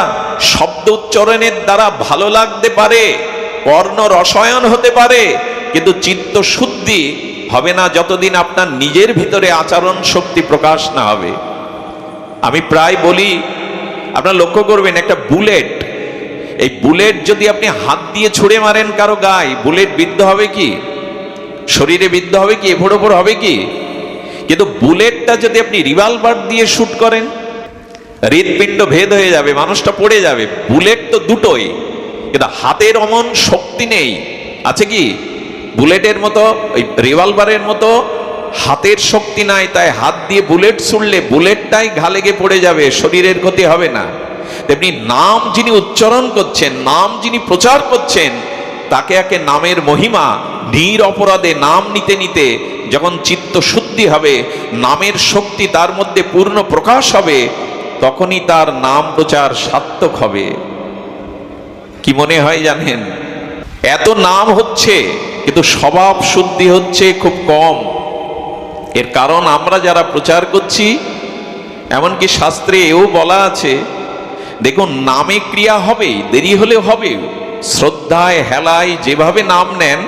Speaker 1: শব্দ উচ্চারণের দ্বারা ভালো লাগতে পারে, কর্ণ রসায়ন হতে পারে, কিন্তু চিত্ত শুদ্ধি হবে না যতদিন আপনার নিজের ভিতরে আচরণ শক্তি প্রকাশ না হবে। আমি প্রায় বলি, আপনারা লক্ষ্য করবেন, একটা বুলেট, এই বুলেট যদি আপনি হাত দিয়ে ছুঁড়ে মারেন কারো গায়ে, বুলেট বিদ্ধ হবে কি? শরীরে বিদ্ধ হবে কি? এভোর ওপর হবে কি? কিন্তু বুলেটটা যদি আপনি রিভলভার দিয়ে শুট করেন, হৃৎপিণ্ড ভেদ হয়ে যাবে, মানুষটা পড়ে যাবে। বুলেট তো দুটোই, কিন্তু হাতের অমন শক্তি নেই, আছে কি? বুলেটের মতো, ওই রিভলভারের মতো হাতের শক্তি নাই, তাই হাত দিয়ে বুলেট ছুড়লে বুলেটটাই ঘা লেগে পড়ে যাবে, শরীরের ক্ষতি হবে না। তেমনি নাম যিনি উচ্চারণ করছেন, নাম যিনি প্রচার করছেন, তাকে একে নামের মহিমা নির অপরাধে নাম নিতে নিতে যখন চিত্ত শুদ্ধি হবে, নামের শক্তি তার মধ্যে পূর্ণ প্রকাশ হবে, তখনই তার নাম প্রচার সার্থক হবে। কি মনে হয় জানেন? এত নাম হচ্ছে, কিন্তু স্বভাব শুদ্ধি হচ্ছে খুব কম। এর কারণ আমরা যারা প্রচার করছি, এমনকি শাস্ত্রে এও বলা আছে, দেখুন নামে ক্রিয়া হবে, দেরি হলে হবে, শ্রদ্ধায় হেলায় যেভাবে নাম নেন,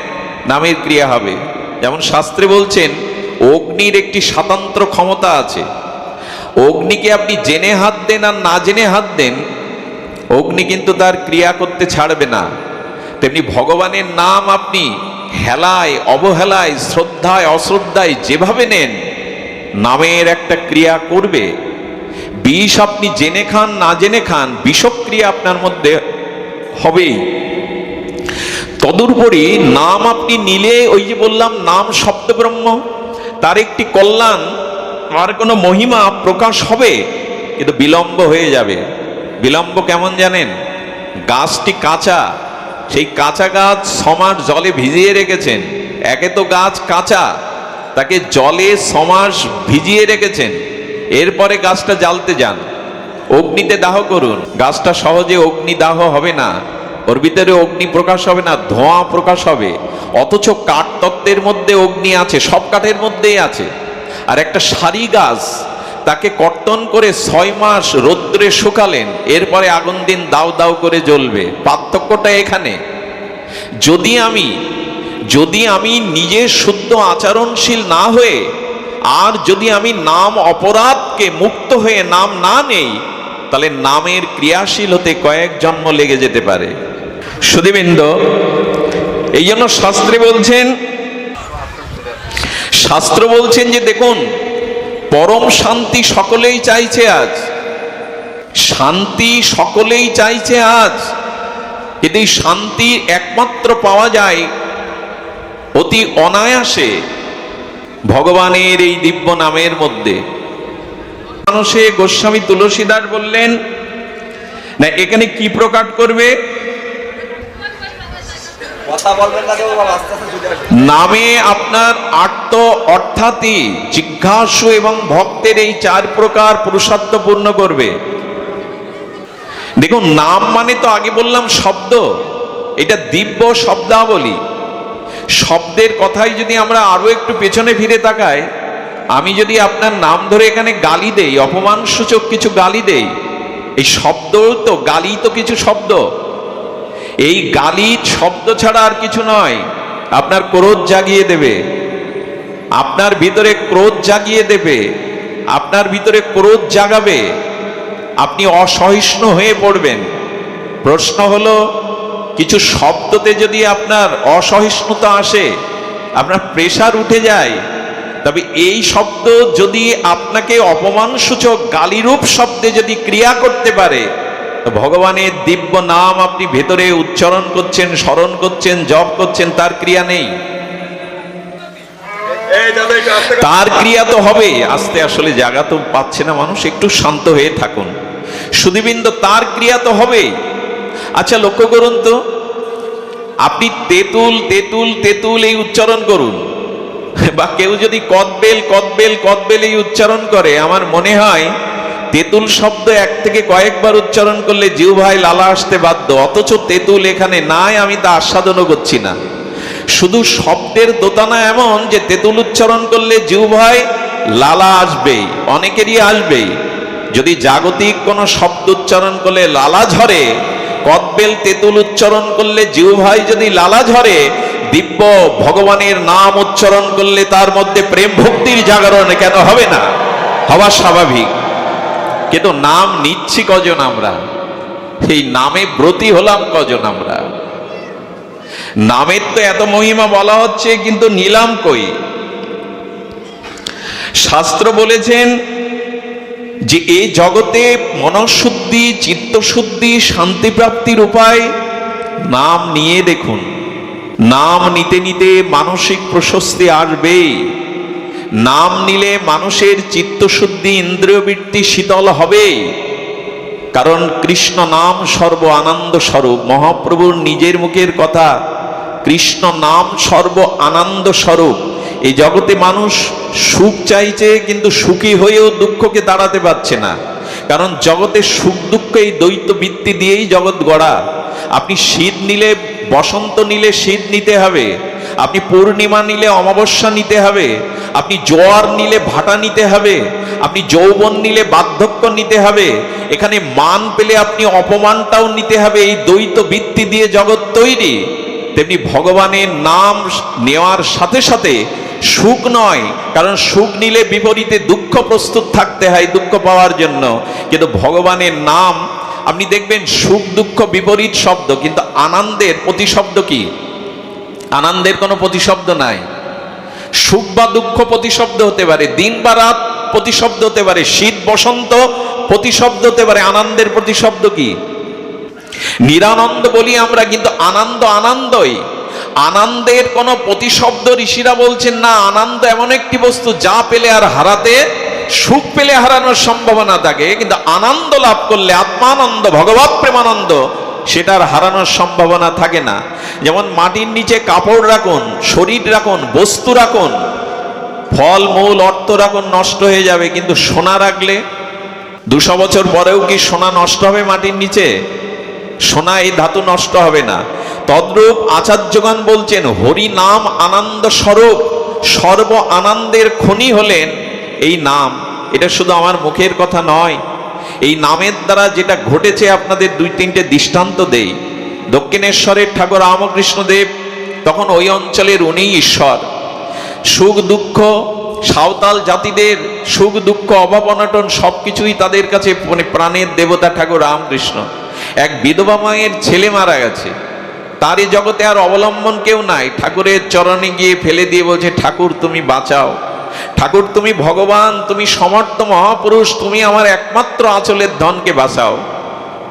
Speaker 1: নামের ক্রিয়া হবে। যেমন শাস্ত্রে বলছেন, অগ্নির একটি স্বতন্ত্র ক্ষমতা আছে। অগ্নিকে আপনি জেনে হাত দেন আর না জেনে হাত দেন, অগ্নি কিন্তু তার ক্রিয়া করতে ছাড়বে না। তেমনি ভগবানের নাম আপনি হেলায়, অবহেলায়, শ্রদ্ধায়, অশ্রদ্ধায় যেভাবে নেন, নামের একটা ক্রিয়া করবে। বিষ আপনি জেনে খান না জেনে খান, বিষক্রিয়া আপনার মধ্যে হবেই। তদুপরি নাম আপনি নিলে, ওই যে বললাম নাম শব্দ ব্রহ্ম, তার একটি কল্যাণ, আর কোনো মহিমা প্রকাশ হবে, কিন্তু বিলম্ব হয়ে যাবে। বিলম্ব কেমন জানেন? গাছটি কাঁচা, সেই কাঁচা গাছ 6 মাস জলে ভিজিয়ে রেখেছেন। একে তো গাছ কাঁচা, তাকে জলে 6 মাস ভিজিয়ে রেখেছেন, এরপরে গাছটা জ্বালতে যান, অগ্নিতে দাহ করুন, গাছটা সহজে অগ্নি দাহ হবে না, ওর ভিতরে অগ্নি প্রকাশ হবে না, ধোঁয়া প্রকাশ হবে। অথচ কাঠ তত্ত্বের মধ্যে অগ্নি আছে, সব কাঠের মধ্যেই আছে। আর একটা সারি গাছ, তাকে কর্তন করে 6 মাস রৌদ্রে শুকালেন, এরপরে আগুন দিন দাও দাও করে জ্বলবে। পার্থক্যটা এখানে। যদি আমি নিজে শুদ্ধ আচরণশীল না হয়ে, আর যদি আমি নাম অপরাধকে মুক্ত হয়ে নাম না নেই, তাহলে নামের ক্রিয়াশীল হতে কয়েক জন্ম লেগে যেতে পারে। সুধীবৃন্দ, এই জন্য শাস্ত্র বলছেন যে দেখুন, পরম শান্তি সকলেই চাইছে আজ, শান্তি সকলেই চাইছে আজ, কিন্তু এই শান্তি একমাত্র পাওয়া যায় অতি অনায়াসে ভগবানের এই দিব্য নামের মধ্যে। মানুষে গোস্বামী তুলসীদাস বললেন, না এখানে কি প্রকাশ করবে? নামে আপনার আর্ত অর্থাৎই জিজ্ঞাসু এবং ভক্তের এই 4 প্রকার পুরুষার্থ পূর্ণ করবে। দেখুন, নাম মানে তো আগে বললাম শব্দ, এটা দিব্য শব্দাবলী। শব্দের কথাই যদি আমরা আরো একটু পেছনে ফিরে তাকাই, আমি যদি আপনার নাম ধরে এখানে গালি দেই, অপমান সূচক কিছু গালি দেই, এই শব্দ তো গালি, তো কিছু শব্দ, এই গালি শব্দ ছাড়া আর কিছু নয়। আপনার ক্রোধ জাগিয়ে দেবে, আপনার ভিতরে ক্রোধ জাগিয়ে দেবে, আপনার ভিতরে ক্রোধ জাগাবে, আপনি অসহিষ্ণু হয়ে পড়বেন। প্রশ্ন হলো, কিছু শব্দতে যদি আপনার অসহিষ্ণুতা আসে, আপনার প্রেসার উঠে যায়, তবে এই শব্দ যদি আপনাকে অপমানসূচক গালিরূপ শব্দে যদি ক্রিয়া করতে পারে, তো ভগবানের দিব্য নাম আপনি ভেতরে উচ্চারণ করছেন, স্মরণ করছেন, জপ করছেন, তার ক্রিয়া নেই। তার ক্রিয়া তো হবে। আস্তে আসলে জায়গা তো পাচ্ছে না মানুষ, একটু শান্ত হয়ে থাকুন। সুধীবৃন্দ, তার ক্রিয়া তো হবে। আচ্ছা লক্ষ্য করুন তো, আপনি তেঁতুল তেঁতুল তেঁতুল এই উচ্চারণ করুন, বা কেউ যদি কদবেল কদবেল কদবেল এই উচ্চারণ করে, আমার মনে হয় তেঁতুল শব্দ এক থেকে কয়েকবার উচ্চারণ করলে জিহ্বায় লালা আসতে বাধ্য, অথচ তেঁতুল এখানে নাই, আমি তা আস্বাদনও করছি না। শুধু শব্দের দোতানা এমন যে তেঁতুল উচ্চারণ করলে জিহ্বায় লালা আসবেই, অনেকেরই আসবেই। যদি জাগতিক কোনো শব্দ উচ্চারণ করলে লালা ঝরে, কদবেল তেঁতুল উচ্চারণ করলে জিহ্বায় যদি লালা ঝরে, দিব্য ভগবানের নাম উচ্চারণ করলে তার মধ্যে প্রেম ভক্তির জাগরণ কেন হবে না? হওয়া স্বাভাবিক। কিন্তু নাম নিচ্ছি কজন আমরা? এই নামে ব্রতী হলাম কজন আমরা? নামের তো এত মহিমা বলা হচ্ছে, কিন্তু নিলাম কই? শাস্ত্র বলেছেন যে এই জগতে মনঃশুদ্ধি, চিত্তশুদ্ধি, শান্তি প্রাপ্তির উপায় নাম নিয়ে দেখুন। নাম নিতে নিতে মানসিক প্রশস্তি আসবে। নাম নিলে মানুষের চিত্তশুদ্ধি, ইন্দ্রিয়বৃত্তি শীতল হবে। কারণ কৃষ্ণ নাম সর্ব আনন্দ স্বরূপ। মহাপ্রভুর নিজের মুখের কথা, কৃষ্ণ নাম সর্ব আনন্দ স্বরূপ। এই জগতে মানুষ সুখ চাইছে, কিন্তু সুখী হয়েও দুঃখকে দাঁড়াতে পারছে না। কারণ জগতে সুখ দুঃখ এই দ্বৈত বৃত্তি দিয়েই জগৎ গড়া। আপনি শীত নিলে, বসন্ত নিলে শীত নিতে হবে, আপনি পূর্ণিমা নিলে অমাবস্যা নিতে হবে, আপনি জোয়ার নিলে ভাটা নিতে হবে, আপনি যৌবন নিলে বার্ধক্য নিতে হবে। এখানে মান পেলে আপনি অপমানটাও নিতে হবে। এই দ্বৈত বৃত্তি দিয়ে জগৎ তৈরি। তেমনি ভগবানের নাম নেওয়ার সাথে সাথে সুখ নয়, কারণ সুখ নিলে বিপরীতে দুঃখ প্রস্তুত থাকতে হয় দুঃখ পাওয়ার জন্য। কিন্তু ভগবানের নাম আপনি দেখবেন সুখ দুঃখ বিপরীত শব্দ, কিন্তু আনন্দের প্রতিশব্দ কি? আনন্দের কোনো প্রতিশব্দ নাই। সুখ বা দুঃখ প্রতিশব্দ হতে পারে, দিন বা রাত প্রতিশব্দ হতে পারে, শীত বসন্ত প্রতিশব্দ হতে পারে। আনন্দের প্রতিশব্দ কি? নিরানন্দ বলি আমরা, কিন্তু আনন্দ আনন্দই। আনন্দের কোনো প্রতিশব্দ ঋষিরা বলছেন না। আনন্দ এমন একটি বস্তু যা পেলে আর হারাতে, সুখ পেলে হারানোর সম্ভাবনা থাকে, কিন্তু আনন্দ লাভ করলে, আত্মানন্দ, ভগবৎ প্রেমানন্দ, সেটার হারানোর সম্ভাবনা থাকে না। যেমন মাটির নিচে কাপড় রাখুন, শরীর রাখুন, বস্তু রাখুন, ফল মূল অর্থ রাখুন, নষ্ট হয়ে যাবে, কিন্তু সোনা রাখলে 200 বছর পরেও কি সোনা নষ্ট হবে মাটির নিচে? সোনা এই ধাতু নষ্ট হবে না। তদ্রূপ আচার্যগণ বলছেন, হরি নাম আনন্দ স্বরূপ, সর্ব আনন্দের খনি হলেন এই নাম। এটা শুধু আমার মুখের কথা নয়, এই নামের দ্বারা যেটা ঘটেছে আপনাদের 2-3টে দৃষ্টান্ত দেই। দক্ষিণেশ্বরের ঠাকুর রামকৃষ্ণদেব তখন ওই অঞ্চলের উনি ঈশ্বর। সুখ দুঃখ, সাঁওতাল জাতিদের সুখ দুঃখ, অভাব অনটন সবকিছুই তাদের কাছে মানে প্রাণের দেবতা ঠাকুর রামকৃষ্ণ। এক বিধবা মায়ের ছেলে মারা গেছে, তার এই জগতে আর অবলম্বন কেউ নাই। ঠাকুরের চরণে গিয়ে ফেলে দিয়ে বলছে, ঠাকুর তুমি বাঁচাও, ঠাকুর তুমি ভগবান, তুমি সমর্থ মহাপুরুষ, তুমি আমার একমাত্র আঁচলের ধনকে বাঁচাও।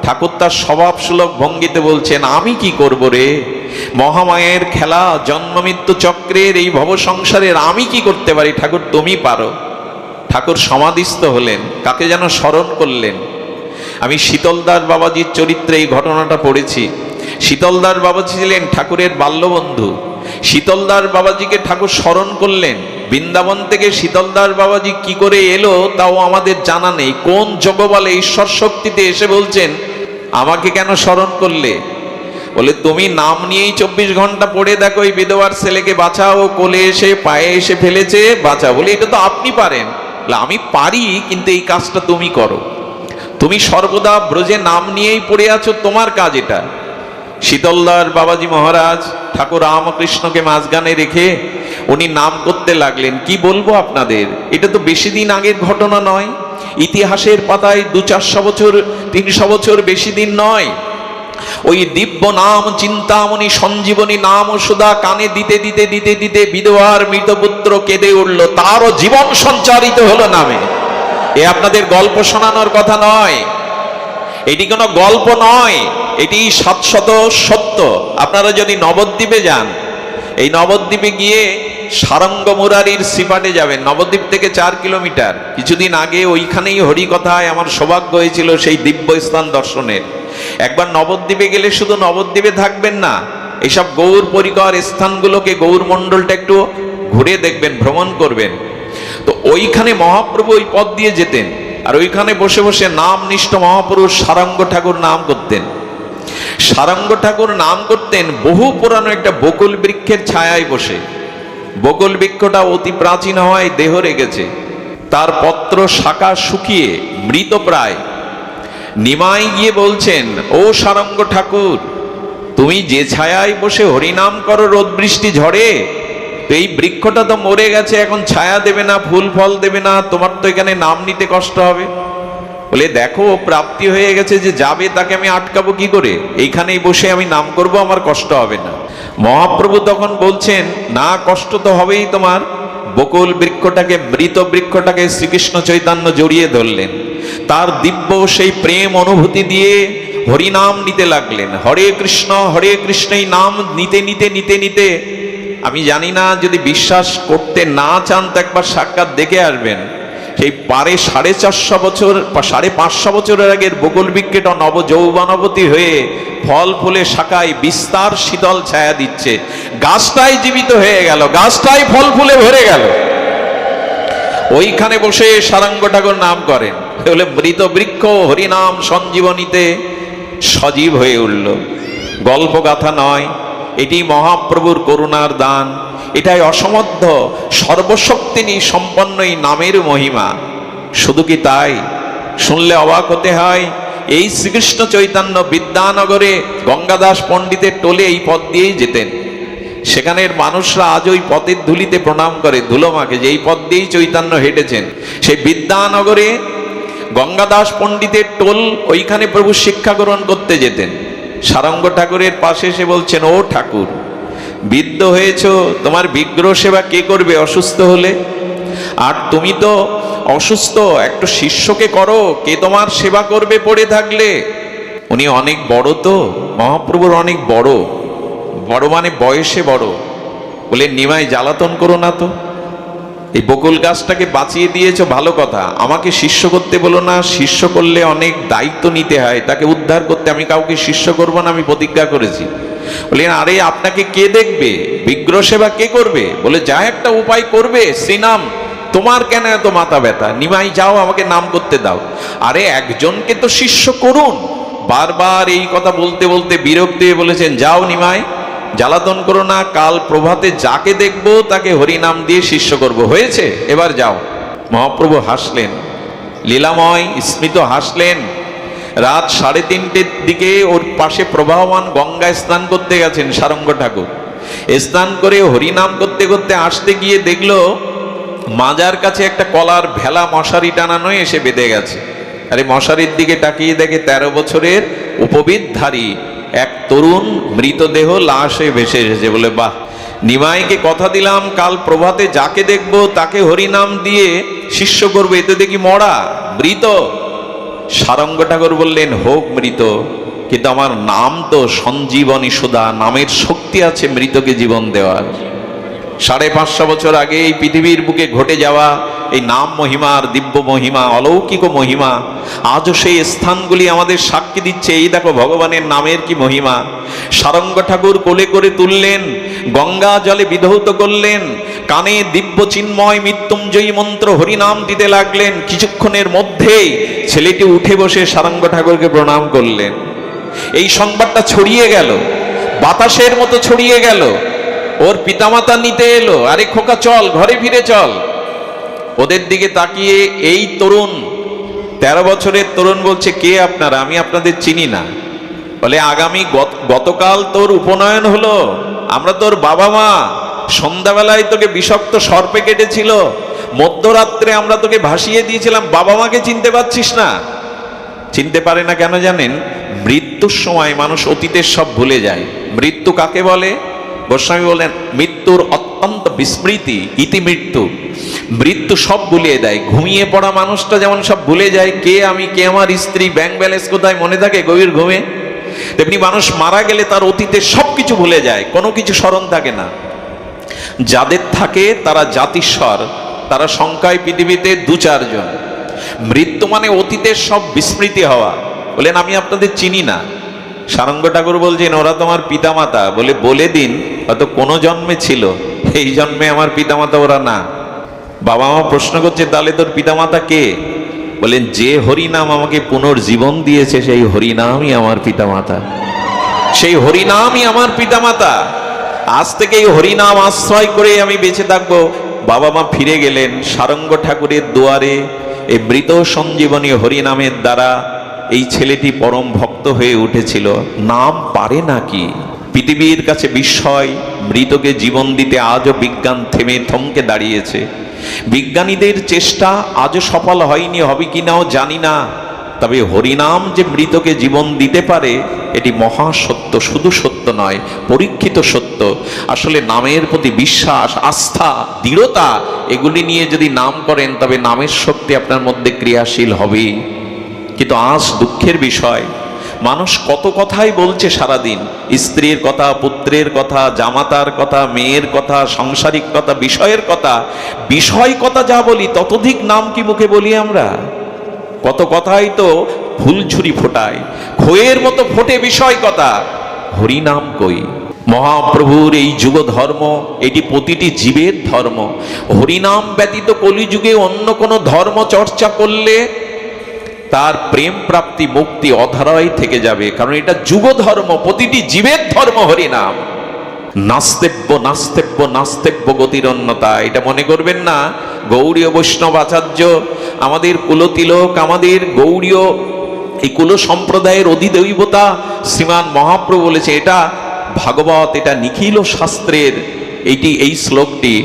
Speaker 1: ঠাকুর তার স্বভাব সুলভ ভঙ্গিতে বলছেন, আমি কি করব রে? মহামায়ের খেলা, জন্ম মৃত্যু চক্রের এই ভব সংসারের আমি কি করতে পারি? ঠাকুর তুমি পারো। ঠাকুর সমাধিস্থ হলেন, কাকে যেন স্মরণ করলেন। আমি শীতলদাস বাবাজির চরিত্রে এই ঘটনাটা পড়েছি। শীতলদাস বাবাজি ছিলেন ঠাকুরের বাল্যবন্ধু। শীতলদাস বাবাজিকে ঠাকুর স্মরণ করলেন। বৃন্দাবন থেকে শীতলদাস বাবাজি কি করে এলো তাও আমাদের জানা নেই। কোন যোগবলে ঈশ্বর শক্তিতে এসে বলছেন, আমাকে কেন স্মরণ করলে? বলে, তুমি নাম নিয়েই 24 ঘন্টা পড়ে দেখো, এই বিধবার ছেলেকে বাঁচাও, কোলে এসে পায়ে এসে ফেলেছে, বাঁচাও। বলে, এটা তো আপনি পারেন। আমি পারি, কিন্তু এই কাজটা তুমি করো। তুমি সর্বদা ব্রজে নাম নিয়েই পড়ে আছো, তোমার কাজ এটা। শীতলদার বাবাজি মহারাজ ঠাকুর রামকৃষ্ণকে মাঝখানে রেখে উনি নাম করতে লাগলেন। কি বলবো আপনাদের, এটা তো বেশি দিন আগের ঘটনা নয়, ইতিহাসের পাতায় 200-400 বছর 300 বছর বেশি দিন নয়। ওই দিব্য নাম চিন্তামণি সঞ্জীবনী নাম সুধা কানে দিতে দিতে দিতে দিতে বিধবার মৃতপুত্র কেঁদে উঠল, তারও জীবন সঞ্চারিত হলো নামে। এ আপনাদের গল্প শোনানোর কথা নয়, এটি কোনো গল্প নয়, এটি শাশ্বত সত্য। আপনারা যদি নবদ্বীপে যান, এই নবদ্বীপে গিয়ে সারঙ্গ মুরারির শ্রীপাঠে যাবেন, নবদ্বীপ থেকে 4 কিলোমিটার। কিছুদিন আগে ওইখানেই হরিকথায় আমার সৌভাগ্য হয়েছিল সেই দিব্য স্থান দর্শনের। একবার নবদ্বীপে গেলে শুধু নবদ্বীপে থাকবেন না, এইসব গৌর পরিকর স্থানগুলোকে, গৌর মণ্ডলটা একটু ঘুরে দেখবেন, ভ্রমণ করবেন। তো ওইখানে মহাপ্রভু ওই পথ দিয়ে যেতেন, আর ওইখানে বসে বসে নামনিষ্ঠ মহাপুরুষ সারঙ্গ ঠাকুর নাম করতেন। সারঙ্গ ঠাকুর নাম করতেন বহু পুরানো একটা বকুল বৃক্ষের ছায়ায় বসে। বকুল বৃক্ষটা অতি প্রাচীন হওয়ায় দেহ রেগেছে, তার পত্র শাখা শুকিয়ে মৃত প্রায়। নিমাই গিয়ে বলছেন, ও সারঙ্গ ঠাকুর, তুমি যে ছায়ায় বসে হরিনাম করো রোদ বৃষ্টি ঝড়ে, তো এই বৃক্ষটা তো মরে গেছে, এখন ছায়া দেবে না, ফুল ফল দেবে না, তোমার তো এখানে নাম নিতে কষ্ট হবে। বলে, দেখো প্রাপ্তি হয়ে গেছে, যে যাবে তাকে আমি আটকাবো কি করে, এইখানেই বসে আমি নাম করব, আমার কষ্ট হবে না। মহাপ্রভু তখন বলছেন, না কষ্ট তো হবেই তোমার। বকুল বৃক্ষটাকে, মৃত বৃক্ষটাকে শ্রীকৃষ্ণ চৈতন্য জড়িয়ে ধরলেন, তার দিব্য সেই প্রেম অনুভূতি দিয়ে হরিনাম নিতে লাগলেন। হরে কৃষ্ণ এই নাম নিতে নিতে নিতে নিতে, আমি জানি না, যদি বিশ্বাস করতে না চান তো একবার সাক্ষাৎ দেখে আসবেন। সেই পারে 450 বছর বা 550 বছরের আগের বকুল বৃক্ষটা নব যৌবনবতী হয়ে ফল ফুলে শাখায় বিস্তার শীতল ছায়া দিচ্ছে, গাছটাই জীবিত হয়ে গেল, গাছটাই ফল ফুলে ভরে গেল। ওইখানে বসে সারঙ্গ ঠাকুর নাম করেন, বলে মৃত বৃক্ষ হরিনাম সঞ্জীবনীতে সজীব হয়ে উঠল। গল্প গাথা নয়, এটি মহাপ্রভুর করুণার দান, এটাই অসমর্থ সর্বশক্তিনী সম্পন্ন এই নামের মহিমা। শুধু কি তাই, শুনলে অবাক হতে হয়, এই শ্রীকৃষ্ণ চৈতন্য বিদ্যানগরে গঙ্গাদাস পণ্ডিতের টোলে এই পথ দিয়েই যেতেন। সেখানের মানুষরা আজ ওই পথের ধুলিতে প্রণাম করে, ধুলো মাখে, যে এই পথ দিয়েই চৈতন্য হেঁটেছেন। সেই বিদ্যানগরে গঙ্গাদাস পণ্ডিতের টোল, ওইখানে প্রভু শিক্ষা গ্রহণ করতে যেতেন। সারঙ্গ ঠাকুরের পাশে এসে বলছেন, ও ঠাকুর, বিদ্ধ হয়েছ, তোমার বিগ্রহ সেবা কে করবে অসুস্থ হলে? আর তুমি তো অসুস্থ, একটু শিষ্যকে করো, কে তোমার সেবা করবে পড়ে থাকলে? উনি অনেক বড়, তো মহাপ্রভুর অনেক বড়, বড় মানে বয়সে বড়। বলে, নিমাই জ্বালাতন করো না তো, এই বকুল গাছটাকে বাঁচিয়ে দিয়েছো ভালো কথা, আমাকে শিষ্য করতে বলো না, শিষ্য করলে অনেক দায়িত্ব নিতে হয়, তাকে উদ্ধার করতে আমি কাউকে শিষ্য করবো না, আমি প্রতিজ্ঞা করেছি। বলে, আরে আপনাকে কে দেখবে, বিগ্রহ সেবা কে করবে? বলে, যা একটা উপায় করবে, শ্রীনাম, তোমার কেন এত মাথা ব্যথা? নিমাই যাও, আমাকে নাম করতে দাও। আরে একজনকে তো শিষ্য করুন। বারবার এই কথা বলতে বলতে বিরক্ত হয়ে বলেছেন, যাও নিমাই, জ্বালাতন করো না, কাল প্রভাতে যাকে দেখবো তাকে হরিনাম দিয়ে শিষ্য করব, হয়েছে, এবার যাও। মহাপ্রভু হাসলেন, লীলাময় স্মিত হাসলেন। রাত 3:30-র দিকে ওর পাশে প্রবাহমান গঙ্গায় স্নান করতে গেছেন সারঙ্গ ঠাকুর। স্নান করে হরিনাম করতে করতে আসতে গিয়ে দেখলো মাজার কাছে একটা কলার ভেলা মশারি টানানো এসে বেঁধে গেছে। আরে মশারির দিকে তাকিয়ে দেখে 13 বছরের উপবিদধারী এক তরুণ মৃতদেহ লাশ হয়ে ভেসে এসেছে। বলে, বাহ, নিমাইকে কথা দিলাম কাল প্রভাতে যাকে দেখবো তাকে হরিনাম দিয়ে শিষ্য করবে, এতে দেখি মরা, মৃত। সারঙ্গ ঠাকুর বললেন, হোক মৃত, কিন্তু আমার নাম তো সঞ্জীবনী সুধা, নামের শক্তি আছে মৃতকে জীবন দেওয়ার। 550 বছর আগে এই পৃথিবীর বুকে ঘটে যাওয়া এই নাম মহিমার দিব্য মহিমা, অলৌকিক মহিমা, আজও সেই স্থানগুলি আমাদের সাক্ষী দিচ্ছে। এই দেখো ভগবানের নামের কি মহিমা। সারঙ্গ ঠাকুর কোলে করে তুললেন, গঙ্গা জলে বিধৌত করলেন, কানে দিব্য চিন্ময় মৃত্যুঞ্জয়ী মন্ত্র হরিনাম দিতে লাগলেন। কিছুক্ষণের মধ্যেই ছেলেটি উঠে বসে সারঙ্গ ঠাকুরকে প্রণাম করলেন। এই সংবাদটা ছড়িয়ে গেল, বাতাসের মতো ছড়িয়ে গেল। ওর পিতামাতা নিতে এলো, আরে খোকা চল, ঘরে ফিরে চল। ওদের দিকে তাকিয়ে এই তরুণ, 13 বছরের তরুণ বলছে, কে আপনারা? আমি আপনাদের চিনি না। বলে আগামী গতকাল তোর উপনয়ন হলো, আমরা তোর বাবা মা, সন্ধ্যাবেলায় তোকে বিষাক্ত সর্পে কেটেছিল, মধ্যরাত্রে আমরা তোকে ভাসিয়ে দিয়েছিলাম, বাবা মাকে চিনতে পারছিস না? চিনতে পারে না কেন জানেন? মৃত্যুর সময় মানুষ অতীতের সব ভুলে যায়। মৃত্যু কাকে বলে? গোস্বামী বলেন মৃত্যুর অত্যন্ত বিস্মৃতি ইতি মৃত্যু। মৃত্যু সব ভুলিয়ে দেয়। ঘুমিয়ে পড়া মানুষটা যেমন সব ভুলে যায়, কে আমি, কে আমার স্ত্রী, ব্যাংক ব্যালেন্স কোথায়, মনে থাকে গভীর ঘুমে। তেমনি মানুষ মারা গেলে তার অতীতের সব কিছু ভুলে যায়, কোনো কিছু স্মরণ থাকে না। যাদের থাকে তারা জাতিস্বর, তারা সংখ্যায় পৃথিবীতে 2-4 জন। মৃত্যু মানে অতীতের সব বিস্মৃতি হওয়া। বলেন আমি আপনাদের চিনি না। সারঙ্গ ঠাকুর বলছেন ওরা তোমার পিতামাতা। বলে দিন হয়তো কোনো জন্মে ছিল, এই জন্মে আমার পিতামাতা ওরা না। বাবা মা প্রশ্ন করছে তাহলে তোর পিতামাতা কে? বলেন যে হরিনাম আমাকে পুনর্জীবন দিয়েছে সেই হরিনামই আমার পিতামাতা, সেই হরিনামই আমার পিতামাতা। আজ থেকে এই হরিনাম আশ্রয় করে আমি বেঁচে থাকবো। বাবা মা ফিরে গেলেন সারঙ্গ ঠাকুরের দুয়ারে। এই মৃত সঞ্জীবনী হরিনামের দ্বারা এই ছেলেটি পরম ভক্ত হয়ে উঠেছিল। নাম পারে নাকি? পৃথিবীর কাছে বিস্ময়। মৃতকে জীবন দিতে আজও বিজ্ঞান থেমে থমকে দাঁড়িয়েছে। বিজ্ঞানীদের চেষ্টা আজও সফল হয়নি, হবে কিনাও জানি না। তবে হরিনাম যে মৃতকে জীবন দিতে পারে এটি মহা সত্য। শুধু সত্য নয়, পরীক্ষিত সত্য। আসলে নামের প্রতি বিশ্বাস, আস্থা, দৃঢ়তা এগুলি নিয়ে যদি নাম করেন তবে নামের শক্তি আপনার মধ্যে ক্রিয়াশীল হবে। কিন্তু আজ দুঃখের বিষয়, মানুষ কত কথাই বলছে সারাদিন, স্ত্রীর কথা, পুত্রের কথা, জামাতার কথা, মেয়ের কথা, সাংসারিক কথা, বিষয়ের কথা। বিষয় কথা যা বলি ততোধিক নাম কি মুখে বলি আমরা? কত কথাই তো ফুলঝুরি ফোটায়, খইয়ের মতো ফোটে বিষয় কথা, হরিনাম কই? মহাপ্রভুর এই যুগ ধর্ম, এটি প্রতিটি জীবের ধর্ম। হরিনাম ব্যতীত কলিযুগে অন্য কোনো ধর্ম চর্চা করলে তার প্রেম প্রাপ্তি মুক্তি অধারাই থেকে যাবে। কারণ এটা যুগ ধর্ম, প্রতিটি জীবের ধর্ম হরিনাম। নাস্তেব্য নাস্তেব্য নাস্তেব্য গতিরন্যতা, এটা মনে করবেন না গৌড়ীয় বৈষ্ণব আচার্য, আমাদের কুলতিলক, আমাদের গৌড়ীয় এই কুল সম্প্রদায়ের অধিদৈবতা শ্রীমান মহাপ্রভু বলেছে, এটা ভাগবত, এটা নিখিল শাস্ত্রের এই শ্লোকটি।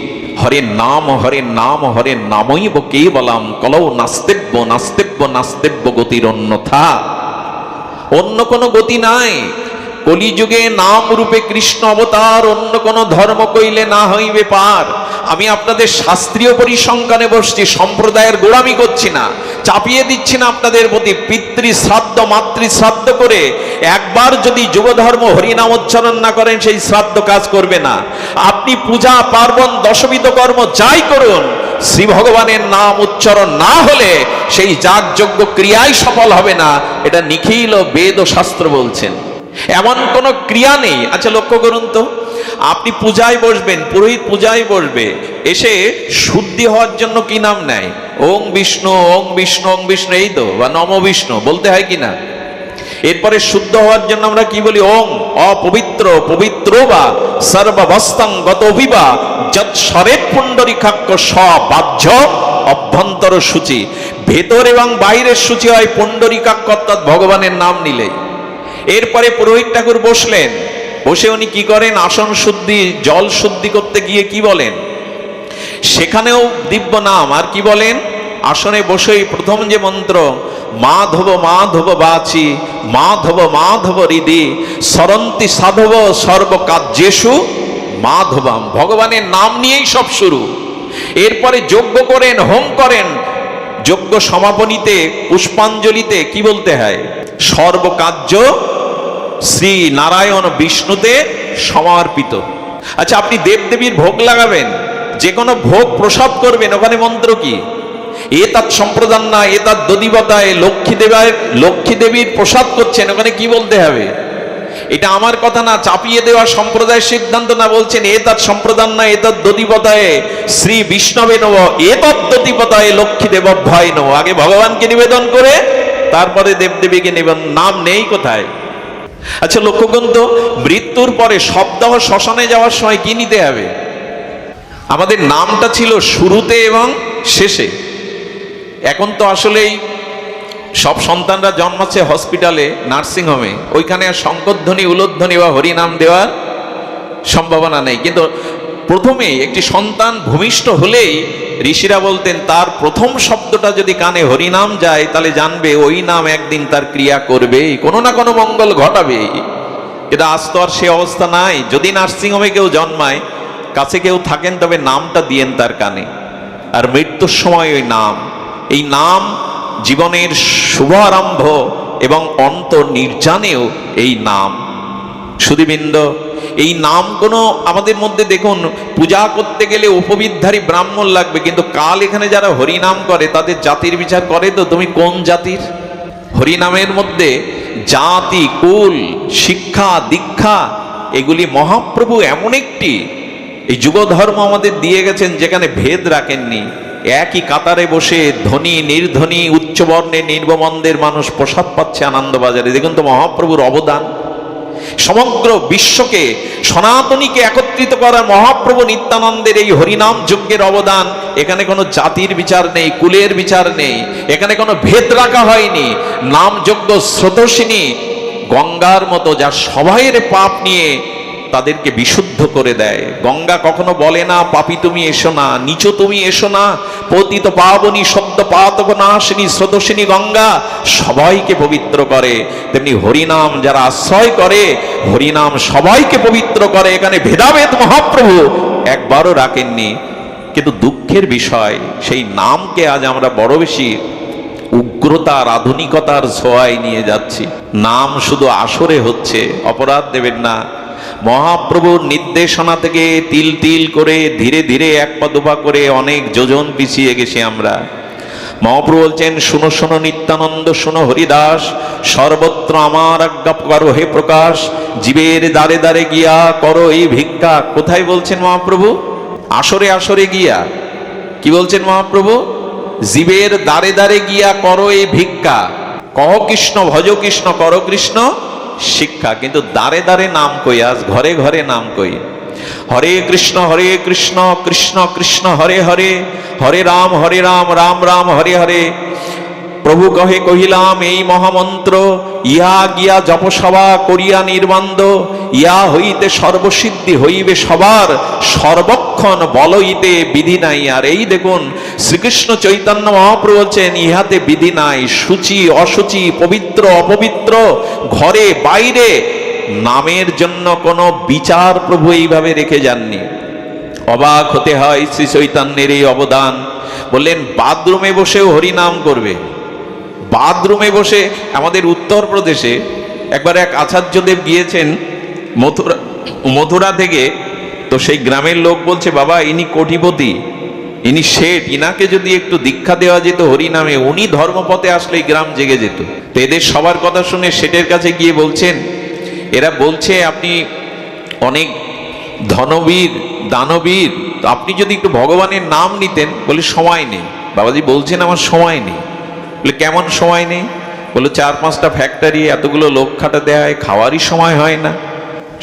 Speaker 1: হরে নাম হরে নাম হরে নামৈব কেবলম কলৌ নাস্তেব্য নাস্তেব্য নাস্তেব্য গতিরন্যথা। অন্য কোনো গতি নাই। কলিযুগে নাম রূপে কৃষ্ণ অবতার, অন্য কোনো ধর্ম কইলে না হইবে পার। আমি আপনাদের শাস্ত্রীয় পরিসংখ্যানে বসছি, সম্প্রদায়ের গোড়ামি করছি না, চাপিয়ে দিচ্ছি না আপনাদের প্রতি। পিতৃ শ্রাদ্ধ মাতৃ শ্রাদ্ধ করে একবার যদি যুগধর্ম হরিনাম উচ্চারণ না করেন সেই শ্রাদ্ধ কাজ করবে না। আপনি পূজা পার্বণ দশবিধ কর্ম যাই করুন, শ্রী ভগবানের নাম উচ্চারণ না হলে সেই যাগযজ্ঞ ক্রিয়াই সফল হবে না। এটা নিখিল বেদ ও শাস্ত্র বলছেন। এমন কোন ক্রিয়া নেই। আচ্ছা লক্ষ্য করুন তো, আপনি পূজায় বসবেন, পুরোহিত পূজায় বসবে, এসে শুদ্ধি হওয়ার জন্য কি নাম নেয়? ওং বিষ্ণু ওং বিষ্ণু ওং বিষ্ণু, এই তো, বা নম বিষ্ণু বলতে হয় কিনা? এরপরে শুদ্ধ হওয়ার জন্য আমরা কি বলি? ওং অপবিত্র পবিত্র বা সর্ববস্তং গত অভিবা যৎ স্বরের পুণ্ডরীকাক্ষ সবাহ্য অভ্যন্তর সূচি। ভেতর এবং বাইরের সূচি হয় পুণ্ডরীকাক্ষ, অর্থাৎ ভগবানের নাম নিলেই। এরপরে পুরোহিত ঠাকুর বসলেন, বসে উনি কি করেন? আসন শুদ্ধি, জল শুদ্ধি করতে গিয়ে কি বলেন? সেখানেও দিব্য নাম। আর কি বলেন? আসনে বসেই প্রথম যে মন্ত্র, মাধব মাধব বাচি মাধব মাধব হৃদি সরন্তি সাধব সর্বকার্যেষু মাধবাম। ভগবানের নাম নিয়েই সব শুরু। এরপরে যজ্ঞ করেন, হোম করেন। যজ্ঞ সমাপনীতে পুষ্পাঞ্জলিতে কি বলতে হয়? সর্বকার্য শ্রী নারায়ণ বিষ্ণুতে সমর্পিত। আচ্ছা, আপনি দেবদেবীর ভোগ লাগাবেন, যে কোনো ভোগ প্রসাদ করবেন, ওখানে মন্ত্র কি? এতৎ সম্প্রদান্না এতৎ দধিবতায়, লক্ষ্মী দেবীর প্রসাদ করছেন, ওখানে কি বলতে হবে? এটা আমার কথা না, চাপিয়ে দেওয়া সম্প্রদায়ের সিদ্ধান্ত না। বলছেন এতৎ সম্প্রদান্না এতৎ দধিবতায় শ্রী বিষ্ণবে নব এতৎ দধিবতায় লক্ষ্মী দেবভ্যায় নব। আগে ভগবানকে নিবেদন করে তারপরে দেবদেবীকে নিবেদন। নাম নেই কোথায়? আচ্ছা লক্ষ্য করুন তো, মৃত্যুর পরে শবদাহ শ্মশানে যাওয়ার সময় কি নিতে হবে? আমাদের নামটা ছিল শুরুতে এবং শেষে। এখন তো আসলেই সব সন্তানরা জন্মাচ্ছে হসপিটালে, নার্সিং হোমে, ওইখানে আর শঙ্করধ্বনি উলোধ্বনি বা হরিনাম দেওয়ার সম্ভাবনা নেই। কিন্তু প্রথমে একটি সন্তান ভূমিষ্ঠ হলেই ঋষিরা বলতেন তার প্রথম শব্দটা যদি কানে হরিনাম যায় তাহলে জানবে ওই নাম একদিন তার ক্রিয়া করবে, কোনো না কোনো মঙ্গল ঘটাবে। কিন্তু আজ তো আর সে অবস্থা নাই। যদি নার্সিংহোমে কেউ জন্মায়, কাছে কেউ থাকেন, তবে নামটা দিয়েন তার কানে, আর মৃত্যুর সময় ওই নাম, এই নাম জীবনের শুভ আরম্ভ এবং অন্ত নির্জানেও এই নাম। সুধীবৃন্দ, এই নাম কোনো আমাদের মধ্যে দেখুন, পূজা করতে গেলে উপবিধারী ব্রাহ্মণ লাগবে, কিন্তু কাল এখানে যারা হরিনাম করে তাদের জাতির বিচার করে তো তুমি কোন জাতির। হরিনামের মধ্যে জাতি, কুল, শিক্ষা, দীক্ষা এগুলি মহাপ্রভু এমন একটি এই যুগ ধর্ম আমাদের দিয়ে গেছেন যেখানে ভেদ রাখেননি। একই কাতারে বসে ধনী নির্ধনী, উচ্চবর্ণের নির্বমন্দের মানুষ প্রসাদ পাচ্ছে আনন্দবাজারে। দেখুন তো মহাপ্রভুর অবদান। সমগ্র বিশ্বকে, সনাতনীকে একত্রিত করার মহাপ্রভু নিত্যানন্দের এই হরিনাম যজ্ঞের অবদান। এখানে কোনো জাতির বিচার নেই, কুলের বিচার নেই, এখানে কোনো ভেদ রাখা হয়নি। নাম যজ্ঞ স্রোতস্বিনী গঙ্গার মতো, যা সবাইয়ের পাপ নিয়ে তাদেরকে বিশুদ্ধ করে দেয়। গঙ্গা কখনো বলে না পাপী তুমি এসো না, নিচু তুমি এসো না, পতিত পাবনী সদ্য পাতক নাশিনী স্রোতস্বিনী গঙ্গা সবাইকে পবিত্র করে। তেমনি হরিনাম যারা আশ্রয় করে, হরিনাম সবাইকে পবিত্র করে। এখানে ভেদাভেদ মহাপ্রভু একবারও রাখেননি। কিন্তু দুঃখের বিষয়, সেই নামকে আজ আমরা বড় বেশি উগ্রতার, আধুনিকতার ছোঁয়ায় নিয়ে যাচ্ছি। নাম শুধু আসরে হচ্ছে, অপরাধ দেবেন না। মহাপ্রভুর নির্দেশনা থেকে তিল তিল করে ধীরে ধীরে এক পা দুপা করে অনেক যোজন পিছিয়ে গেছি আমরা। মহাপ্রভু বলছেন, শুনো শোনো নিত্যানন্দ, শোনো হরিদাস, সর্বত্র আমার আজ্ঞা করো হে প্রকাশ, জীবের দ্বারে দ্বারে গিয়া করো এই ভিক্ষা। কোথায় বলছেন মহাপ্রভু? আসরে আসরে গিয়া। কি বলছেন মহাপ্রভু? জীবের দ্বারে দ্বারে গিয়া করো এই ভিক্ষা। কহ কৃষ্ণ, ভজ কৃষ্ণ, করো কৃষ্ণ শিক্ষা। কিন্তু দ্বারে দ্বারে নাম কই, আজ ঘরে ঘরে নাম কই। হরে কৃষ্ণ কৃষ্ণ কৃষ্ণ হরে হরে, হরে রাম রাম রাম হরে হরে। প্রভু কহে কহিলাম এই মহামন্ত্র, ইহা গিয়া জপসভা করিয়া নির্বান্দ, ইয়া হইতে সর্বসিদ্ধি হইবে সবার, সর্বক্ষণ বল হইতে বিধি নাই। আর এই দেখুন শ্রীকৃষ্ণ চৈতন্য মহাপ্রভু বলছেন ইহাতে বিধি নাই। সূচি অসুচি, পবিত্র অপবিত্র, ঘরে বাইরে নামের জন্য কোনো বিচার প্রভু এইভাবে রেখে যাননি। অবাক হতে হয় শ্রী চৈতন্যের এই অবদান। বললেন বাথরুমে বসেও হরিনাম করবে। বাথরুমে বসে, আমাদের উত্তরপ্রদেশে একবার এক আচার্যদেব গিয়েছেন মথুরা থেকে, তো সেই গ্রামের লোক বলছে বাবা ইনি কোটিপতি, ইনি শেঠ, ইনাকে যদি একটু দীক্ষা দেওয়া যেত হরিনামে, উনি ধর্মপথে আসলে গ্রাম জেগে যেত। তো এদের সবার কথা শুনে শেঠের কাছে গিয়ে বলছেন, এরা বলছে আপনি অনেক ধনবীর দানবীর, তো আপনি যদি একটু ভগবানের নাম নিতেন। বলে সময় নেই বাবাজি, বলছেন আমার সময় নেই। বলে কেমন সময় নেই? বলে 4-5টা ফ্যাক্টরি, এতগুলো লোক খাটাতে হয়, খাওয়ারই সময় হয় না।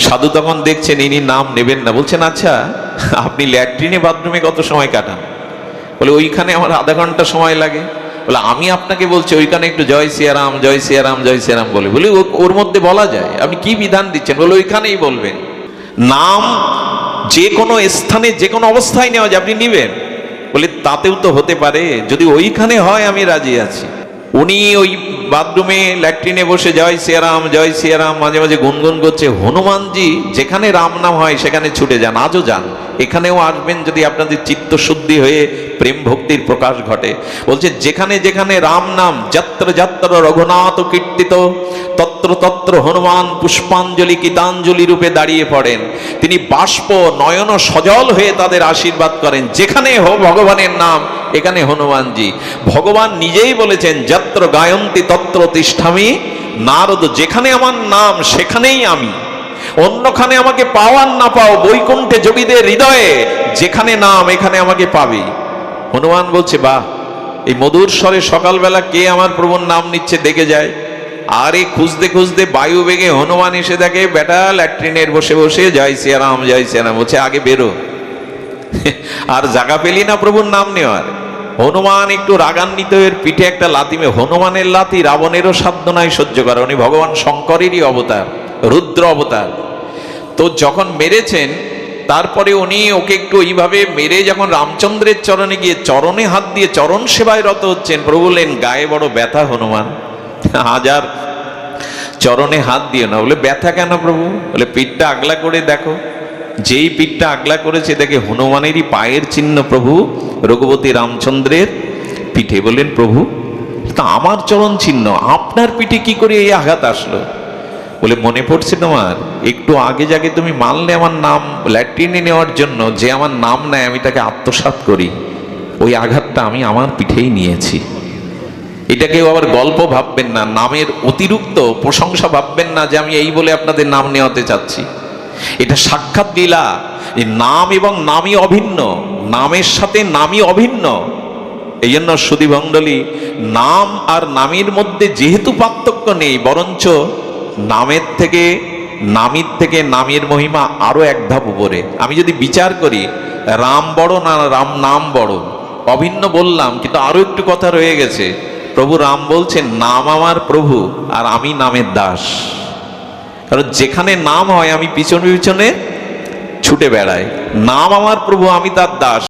Speaker 1: সাধু তখন দেখছেন ইনি নাম নেবেন না, বলছেন আচ্ছা আপনি ল্যাট্রিনে বাথরুমে কত সময় কাটান? বলে ওইখানে আমার আধা ঘন্টা সময় লাগে। বলে আমি আপনাকে বলছি ওইখানে একটু জয় সিয়ারাম জয় সিয়ারাম জয় সিয়ারাম বলে। বলে ওর মধ্যে বলা যায়, আপনি কি বিধান দিচ্ছেন? বলে ওইখানেই বলবেন। নাম যে কোনো স্থানে যে কোনো অবস্থায় নেওয়া যায়, আপনি নিবেন। বলে তাতেও তো হতে পারে, যদি ওইখানে হয় আমি রাজি আছি। উনি ওই বাথরুমে ল্যাট্রিনে বসে জয় সিয়ারাম মাঝে মাঝে গুনগুন করছে। হনুমানজি যেখানে রাম নাম হয় সেখানে ছুটে যান, আজও যান, এখানেও আসবেন যদি আপনাদের চিত্তশুদ্ধি হয়ে প্রেম ভক্তির প্রকাশ ঘটে। বলছে যেখানে যেখানে রাম নাম, যত্র যত্র রঘুনাথ কীর্তিত, তত্র তত্র হনুমান পুষ্পাঞ্জলি গীতাঞ্জলি রূপে দাঁড়িয়ে পড়েন। তিনি বাষ্প নয়ন সজল হয়ে তাদের আশীর্বাদ করেন। যেখানে ভগবানের নাম, এখানে হনুমানজি। ভগবান নিজেই বলেছেন যত্র গায়ন্তি তত্র তিষ্ঠামি, নারদ যেখানে আমার নাম সেখানেই আমি। অন্যখানে আমাকে পাওয়ার না পাও, বৈকুণ্ঠে যোগীদের হৃদয়ে যেখানে নাম এখানে আমাকে পাবে। হনুমান বলছে বাহ, এই মধুর স্বরে সকালবেলা কে আমার প্রভুর নাম নিচ্ছে দেখে যায়। আর এই খুঁজতে খুঁজতে বায়ু বেগে হনুমান এসে দেখে বেটা ল্যাট্রিনের বসে বসে জয় সিয়ারাম বলছে আগে বেরো। আর জায়গা পেলি না প্রভুর নাম নেওয়ার। হনুমান একটু রাগান্বিত, এর পিঠে একটা লাথি হনুমানের লাথি রাবণেরও সাধ্য নাই সহ্য করে, উনি ভগবান শঙ্করেরই অবতার, রুদ্র অবতার। তো যখন মেরেছেন, তারপরে উনি ওকে একটু এইভাবে মেরে যখন রামচন্দ্রের চরণে গিয়ে চরণে হাত দিয়ে চরণ সেবায় রত হচ্ছেন, প্রভু বললেন গায়ে বড় ব্যথা হনুমান, হাজার চরণে হাত দিয়ে না। বলে ব্যথা কেন প্রভু? বলে পিঠটা আগলা করে দেখো। যেই পিঠটা আগলা করেছে দেখে হনুমানেরই পায়ের চিহ্ন প্রভু রঘুপতি রামচন্দ্রের পিঠে। বললেন প্রভু তা আমার চরণ চিহ্ন, আপনার পিঠে কি করে এই আঘাত আসলো? বলে মনে পড়ছে তোমার, একটু আগে যাকে তুমি মানলে আমার নাম ল্যাট্রিনে নেওয়ার জন্য, যে আমার নাম নেয় আমি তাকে আত্মসাৎ করি, ওই আঘাতটা আমি আমার পিঠেই নিয়েছি। এটাকেও আবার গল্প ভাববেন না, নামের অতিরিক্ত প্রশংসা ভাববেন না যে আমি এই বলে আপনাদের নাম নেওয়াতে চাচ্ছি। এটা সাক্ষাৎ লীলা। এই নাম এবং নামই অভিন্ন, নামের সাথে নামই অভিন্ন। এই জন্য সুধী মণ্ডলী, নাম আর নামের মধ্যে যেহেতু পার্থক্য নেই, বরঞ্চ নামের থেকে নামের মহিমা আরো এক ধাপ উপরে। আমি যদি বিচার করি রাম বড় না রাম নাম বড়, অভিন্ন বললাম, কিন্তু আরো একটু কথা রয়ে গেছে। প্রভু রাম বলছেন নাম আমার প্রভু আর আমি নামের দাস। কারণ যেখানে নাম হয় আমি পিছনে পিছনে ছুটে বেড়াই, নাম আমার প্রভু আমি তার দাস।